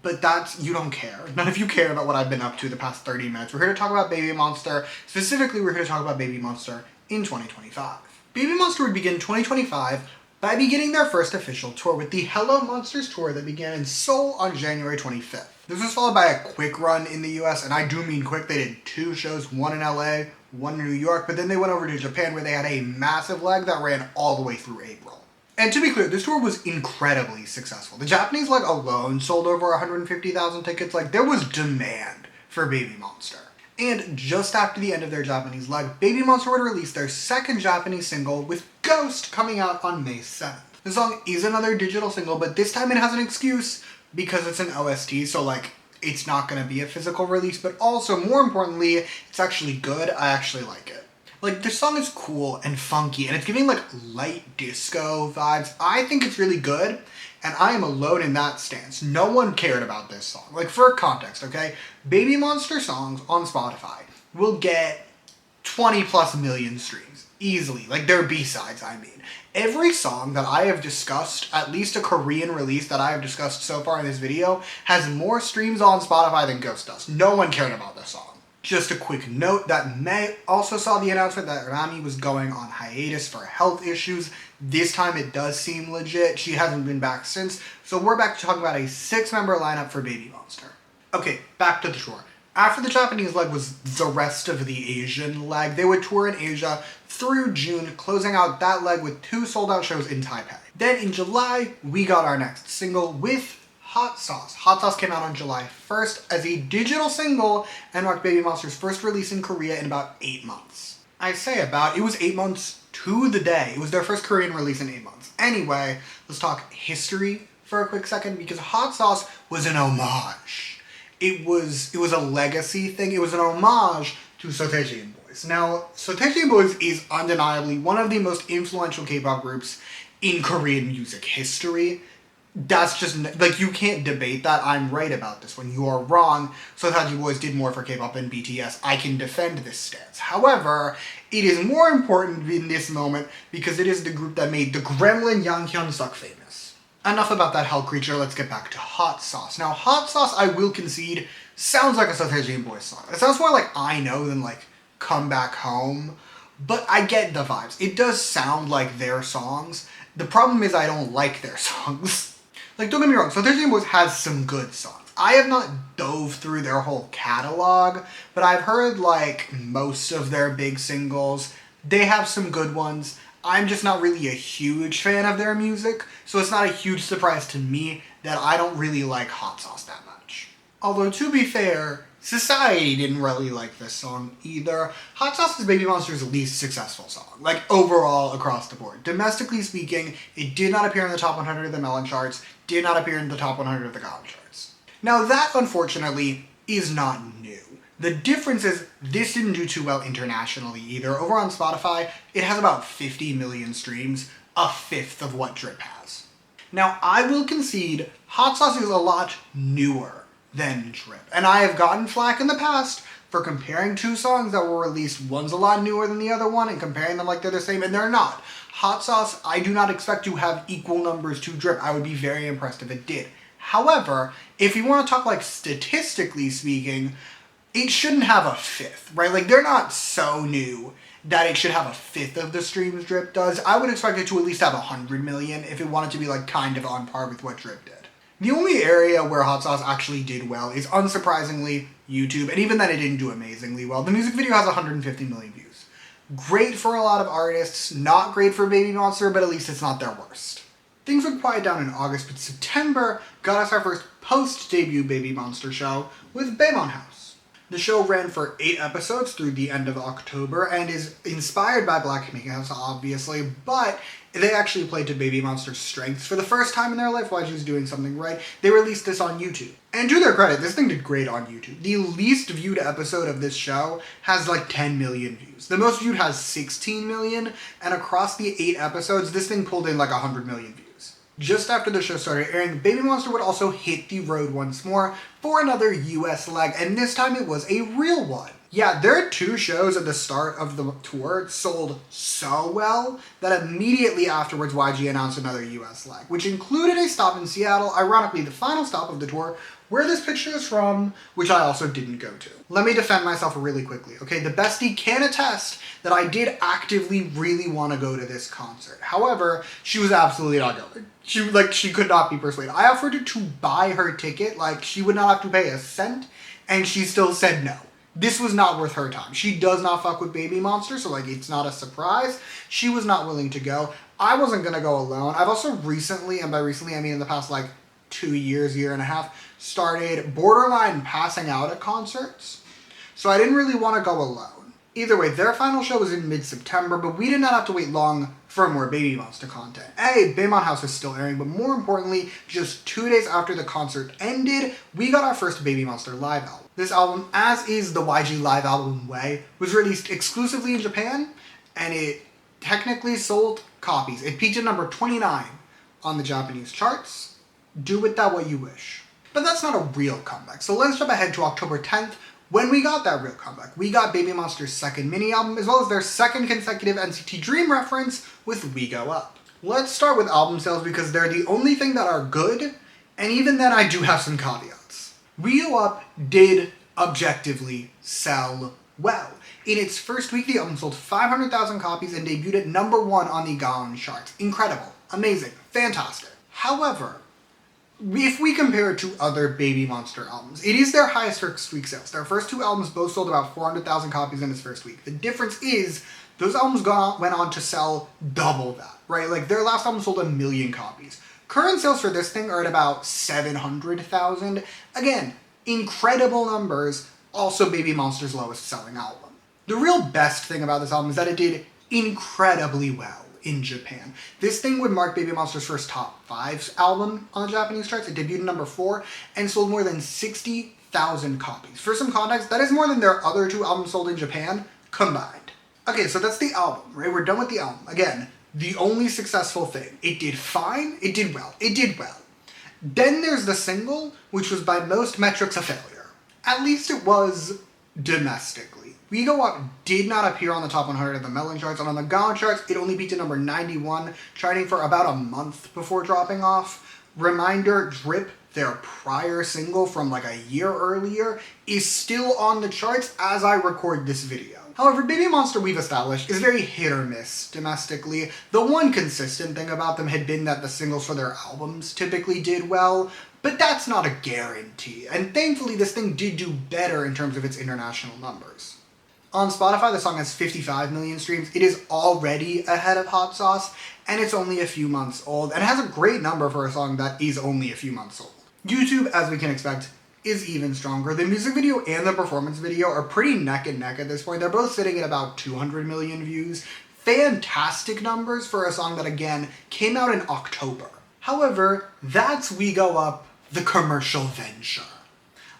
but you don't care. None of you care about what I've been up to the past 30 minutes. We're here to talk about BABYMONSTER. Specifically, we're here to talk about BABYMONSTER in 2025. BABYMONSTER would begin 2025 by beginning their first official tour with the Hello Monsters tour that began in Seoul on January 25th. This was followed by a quick run in the US, and I do mean quick. They did 2 shows, one in LA, one in New York, but then they went over to Japan where they had a massive leg that ran all the way through April. And to be clear, this tour was incredibly successful. The Japanese leg alone sold over 150,000 tickets. Like, there was demand for BABYMONSTER. And just after the end of their Japanese leg, BABYMONSTER would release their second Japanese single with Ghost coming out on May 7th. The song is another digital single, but this time it has an excuse because it's an OST, so like, it's not going to be a physical release, but also, more importantly, it's actually good. I actually like it. Like, this song is cool and funky, and it's giving, like, light disco vibes. I think it's really good, and I am alone in that stance. No one cared about this song. Like, for context, okay? BABYMONSTER songs on Spotify will get 20 plus million streams. Easily. Like, their B-sides, I mean. Every song that I have discussed, at least a Korean release that I have discussed so far in this video, has more streams on Spotify than Ghost does. No one cared about this song. Just a quick note that May also saw the announcement that Rami was going on hiatus for health issues. This time it does seem legit. She hasn't been back since. So we're back to talking about a 6-member lineup for BABYMONSTER. Okay, back to the tour. After the Japanese leg was the rest of the Asian leg. They would tour in Asia through June, closing out that leg with 2 sold-out shows in Taipei. Then in July, we got our next single with Hot Sauce. Hot Sauce came out on July 1st as a digital single and marked BABYMONSTER's first release in Korea in about 8 months. I say about, it was 8 months to the day. It was their first Korean release in 8 months. Anyway, let's talk history for a quick second because Hot Sauce was an homage. It was a legacy thing. It was an homage to Sotaeji Boys. Now, Sotaeji Boys is undeniably one of the most influential K-pop groups in Korean music history. That's just, like, you can't debate that. I'm right about this one. You are wrong. Sotaeji Boys did more for K-pop than BTS. I can defend this stance. However, it is more important in this moment because it is the group that made the gremlin Yang Hyun-suk famous. Enough about that hell creature, let's get back to Hot Sauce. Now, Hot Sauce, I will concede, sounds like a Sotaeji Boys song. It sounds more like I Know than like Come Back Home, but I get the vibes. It does sound like their songs. The problem is I don't like their songs. Like, don't get me wrong, Sotaeji Boys has some good songs. I have not dove through their whole catalog, but I've heard, like, most of their big singles. They have some good ones. I'm just not really a huge fan of their music, so it's not a huge surprise to me that I don't really like Hot Sauce that much. Although, to be fair, Society didn't really like this song either. Hot Sauce is BABYMONSTER's least successful song, like overall across the board. Domestically speaking, it did not appear in the top 100 of the Melon charts, did not appear in the top 100 of the GOT charts. Now that, unfortunately, is not new. The difference is this didn't do too well internationally either. Over on Spotify, it has about 50 million streams, a fifth of what Drip has. Now, I will concede Hot Sauce is a lot newer than Drip. And I have gotten flack in the past for comparing two songs that were released, one's a lot newer than the other one, and comparing them like they're the same, and they're not. Hot Sauce, I do not expect to have equal numbers to Drip. I would be very impressed if it did. However, if you want to talk like statistically speaking, it shouldn't have a fifth, right? Like, they're not so new that it should have a fifth of the streams Drip does. I would expect it to at least have 100 million if it wanted to be like kind of on par with what Drip did. The only area where Hot Sauce actually did well is, unsurprisingly, YouTube, and even then it didn't do amazingly well. The music video has 150 million views. Great for a lot of artists, not great for BABYMONSTER, but at least it's not their worst. Things would quiet down in August, but September got us our first post-debut BABYMONSTER show with Baemon House. The show ran for 8 episodes through the end of October and is inspired by Black Makeup House, obviously, but they actually played to BABYMONSTER's strengths. For the first time in their life, while she's doing something right, they released this on YouTube. And to their credit, this thing did great on YouTube. The least viewed episode of this show has like 10 million views. The most viewed has 16 million, and across the 8 episodes, this thing pulled in like 100 million views. Just after the show started airing, BABYMONSTER would also hit the road once more for another US leg, and this time it was a real one. Yeah, their 2 shows at the start of the tour sold so well that immediately afterwards YG announced another US leg, which included a stop in Seattle, ironically the final stop of the tour, where this picture is from, which I also didn't go to. Let me defend myself really quickly, okay? The bestie can attest that I did actively really want to go to this concert. However, she was absolutely not going. She could not be persuaded. I offered to buy her ticket, like she would not have to pay a cent, and she still said no. This was not worth her time. She does not fuck with BABYMONSTER, so like it's not a surprise. She was not willing to go. I wasn't gonna go alone. I've also recently, and by recently I mean in the past like 2 years, year and a half, started borderline passing out at concerts. So I didn't really want to go alone. Either way, their final show was in mid-September, but we did not have to wait long for more BABYMONSTER content. Baemon House is still airing, but more importantly, just 2 days after the concert ended, we got our first BABYMONSTER live album. This album, as is the YG live album way, was released exclusively in Japan, and it technically sold copies. It peaked at number 29 on the Japanese charts. Do with that what you wish. But that's not a real comeback, so let's jump ahead to October 10th, when we got that real comeback. We got BABYMONSTER's second mini-album, as well as their second consecutive NCT Dream reference with We Go Up. Let's start with album sales because they're the only thing that are good, and even then I do have some caveats. We Go Up did objectively sell well. In its first week, the album sold 500,000 copies and debuted at number 1 on the Gaon charts. Incredible, amazing, fantastic. However, if we compare it to other BABYMONSTER albums, it is their highest first week sales. Their first 2 albums both sold about 400,000 copies in its first week. The difference is, those albums went on to sell double that, right? Like, their last album sold 1 million copies. Current sales for this thing are at about 700,000. Again, incredible numbers, also BABYMONSTER's lowest selling album. The real best thing about this album is that it did incredibly well in Japan. This thing would mark BABYMONSTER's first top 5 album on the Japanese charts. It debuted at number 4 and sold more than 60,000 copies. For some context, that is more than their other 2 albums sold in Japan combined. Okay, so that's the album, right? We're done with the album. Again, the only successful thing. It did fine, it did well, it did well. Then there's the single, which was by most metrics a failure. At least it was domestically. We Go Up did not appear on the top 100 of the Melon charts, and on the Gaon charts, it only peaked at number 91, charting for about a month before dropping off. Reminder, Drip, their prior single from like a year earlier, is still on the charts as I record this video. However, BABYMONSTER, we've established, is very hit or miss domestically. The one consistent thing about them had been that the singles for their albums typically did well, but that's not a guarantee, and thankfully this thing did do better in terms of its international numbers. On Spotify, the song has 55 million streams. It is already ahead of Hot Sauce, and it's only a few months old, and has a great number for a song that is only a few months old. YouTube, as we can expect, is even stronger. The music video and the performance video are pretty neck and neck at this point. They're both sitting at about 200 million views. Fantastic numbers for a song that, again, came out in October. However, that's We Go Up, the commercial venture.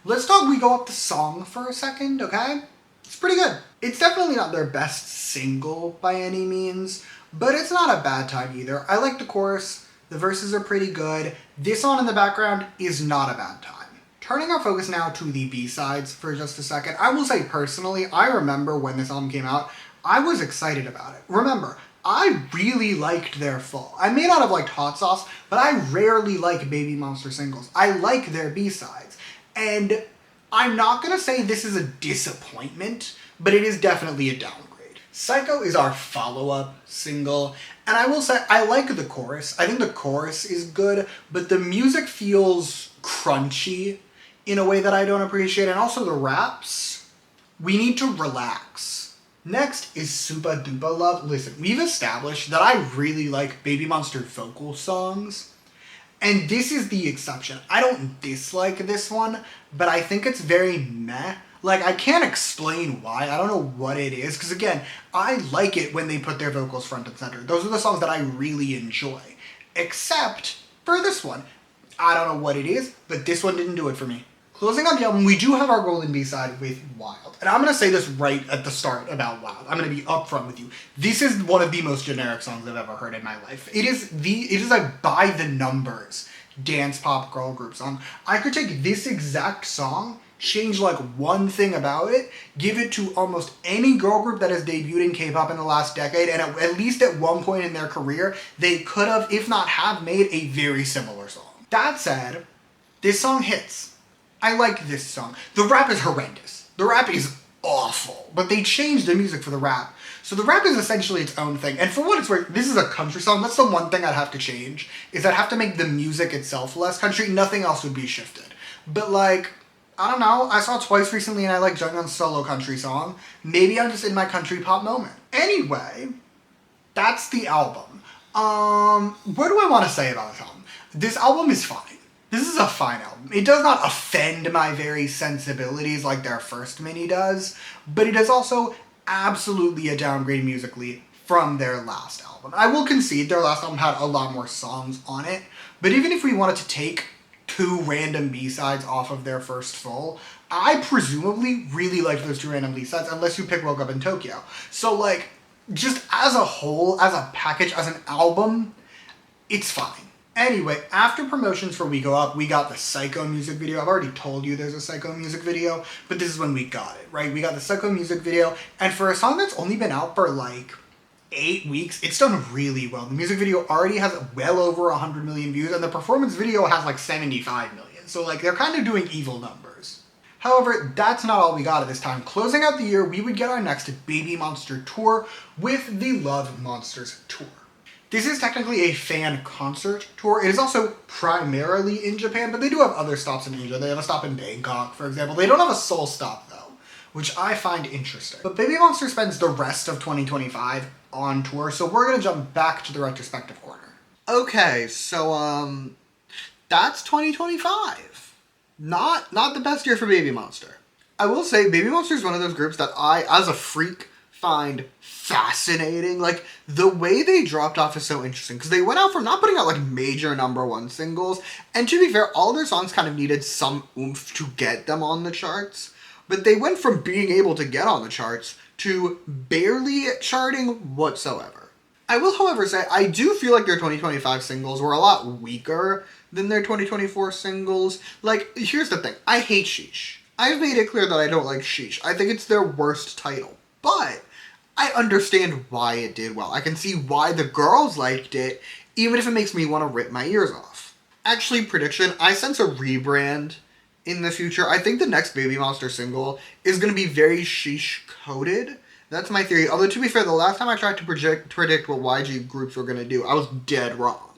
Let's talk We Go Up the song for a second, okay? It's pretty good. It's definitely not their best single by any means, but it's not a bad time either. I like the chorus, the verses are pretty good. This on in the background is not a bad time. Turning our focus now to the B-sides for just a second, I will say personally, I remember when this album came out, I was excited about it. Remember, I really liked their Fall. I may not have liked Hot Sauce, but I rarely like Baby Monster singles. I like their B-sides. And I'm not going to say this is a disappointment, but it is definitely a downgrade. Psycho is our follow-up single, and I will say I like the chorus. I think the chorus is good, but the music feels crunchy in a way that I don't appreciate, and also the raps, we need to relax. Next is Supa Dupa Love. Listen, we've established that I really like Baby Monster vocal songs, and this is the exception. I don't dislike this one, but I think it's very meh. Like, I can't explain why. I don't know what it is, because again, I like it when they put their vocals front and center. Those are the songs that I really enjoy, except for this one. I don't know what it is, but this one didn't do it for me. Closing out the album, we do have our golden B-side with Wild. And I'm going to say this right at the start about Wild. I'm going to be upfront with you. This is one of the most generic songs I've ever heard in my life. It is a by the numbers dance pop girl group song. I could take this exact song, change like one thing about it, give it to almost any girl group that has debuted in K-pop in the last decade, and at least at one point in their career, they could have, if not have, made a very similar song. That said, this song hits. I like this song. The rap is horrendous. The rap is awful, but they changed the music for the rap. So the rap is essentially its own thing. And for what it's worth, this is a country song. That's the one thing I'd have to change, is I'd have to make the music itself less country. Nothing else would be shifted. But like, I don't know, I saw Twice recently and I like Jungkook's solo country song. Maybe I'm just in my country pop moment. Anyway, that's the album. What do I want to say about this album? This album is fine. This is a fine album. It does not offend my very sensibilities like their first mini does, but it is also absolutely a downgrade musically from their last album. I will concede their last album had a lot more songs on it, but even if we wanted to take 2 random B-sides off of their first full, I presumably really liked those 2 random B-sides, unless you pick Woke Up in Tokyo. So like, just as a whole, as a package, as an album, it's fine. Anyway, after promotions for We Go Up, we got the Psycho music video. I've already told you there's a Psycho music video, but this is when we got it, right? We got the Psycho music video, and for a song that's only been out for like 8 weeks, it's done really well. The music video already has well over 100 million views, and the performance video has like 75 million. So like, they're kind of doing evil numbers. However, that's not all we got at this time. Closing out the year, we would get our next Baby Monster tour with the Love Monsters tour. This is technically a fan concert tour. It is also primarily in Japan, but they do have other stops in Asia. They have a stop in Bangkok, for example. They don't have a Seoul stop, though, which I find interesting. But Baby Monster spends the rest of 2025 on tour, so we're going to jump back to the retrospective corner. Okay, so, that's 2025. Not the best year for Baby Monster. I will say, Baby Monster is one of those groups that I, as a freak, find fascinating. Like, the way they dropped off is so interesting, because they went out from not putting out like major #1 singles, and to be fair, all their songs kind of needed some oomph to get them on the charts, but they went from being able to get on the charts to barely charting whatsoever. I will, however, say I do feel like their 2025 singles were a lot weaker than their 2024 singles. Like, here's the thing, I hate Sheesh. I've made it clear that I don't like Sheesh. I think it's their worst title, but I understand why it did well. I can see why the girls liked it, even if it makes me want to rip my ears off. Actually, prediction, I sense a rebrand in the future. I think the next Baby Monster single is going to be very Sheesh-coded. That's my theory. Although, to be fair, the last time I tried to predict what YG groups were going to do, I was dead wrong.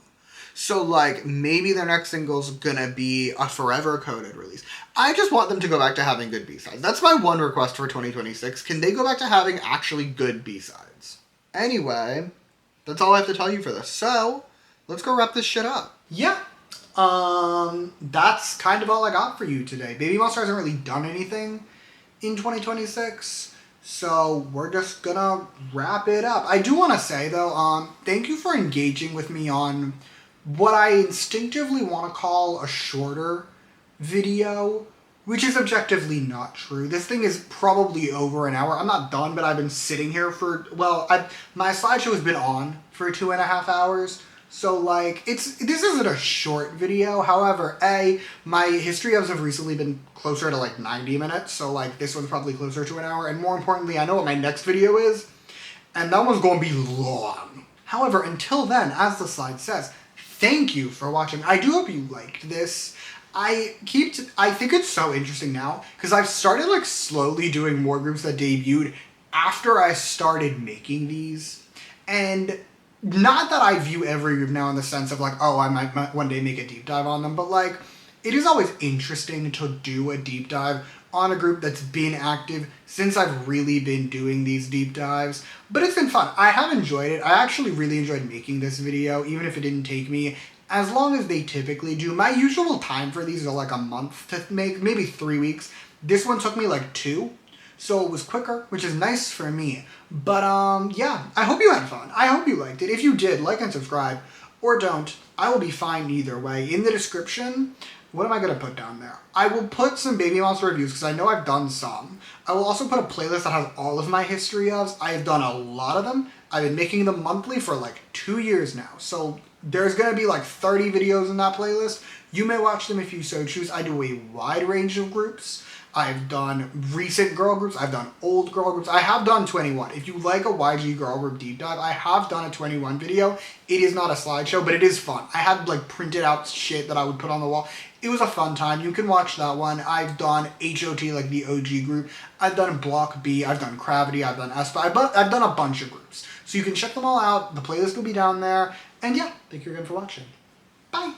So, like, maybe their next single's gonna be a forever coded release. I just want them to go back to having good B-sides. That's my one request for 2026. Can they go back to having actually good B-sides? Anyway, that's all I have to tell you for this. So, let's go wrap this shit up. Yeah. That's kind of all I got for you today. Baby Monster hasn't really done anything in 2026. So, we're just gonna wrap it up. I do want to say, though, thank you for engaging with me on what I instinctively want to call a shorter video, which is objectively not true. This thing is probably over an hour. I'm not done, but I've been sitting here for, well, my slideshow has been on for 2.5 hours, So like, this isn't a short video. However, my history ofs have recently been closer to like 90 minutes. So like, this one's probably closer to an hour. And more importantly, I know what my next video is, and that one's going to be long. However, until then, as the slide says, thank you for watching. I do hope you liked this. I think it's so interesting now because I've started like slowly doing more groups that debuted after I started making these. And not that I view every group now in the sense of like, oh, I might one day make a deep dive on them, but like, it is always interesting to do a deep dive on a group that's been active since I've really been doing these deep dives. But it's been fun. I have enjoyed it. I actually really enjoyed making this video, even if it didn't take me as long as they typically do. My usual time for these are like a month to make, maybe 3 weeks. This one took me like 2. So it was quicker, which is nice for me. But yeah, I hope you had fun. I hope you liked it. If you did, like and subscribe, or don't. I will be fine either way. In the description, what am I going to put down there? I will put some Baby Monster reviews because I know I've done some. I will also put a playlist that has all of my history ofs. I have done a lot of them. I've been making them monthly for like 2 years now. So there's going to be like 30 videos in that playlist. You may watch them if you so choose. I do a wide range of groups. I've done recent girl groups. I've done old girl groups. I have done 21. If you like a YG girl group deep dive, I have done a 21 video. It is not a slideshow, but it is fun. I had like printed out shit that I would put on the wall. It was a fun time. You can watch that one. I've done HOT, like the OG group. I've done Block B. I've done Gravity. I've done Espa. I've done a bunch of groups. So you can check them all out. The playlist will be down there. And yeah, thank you again for watching. Bye.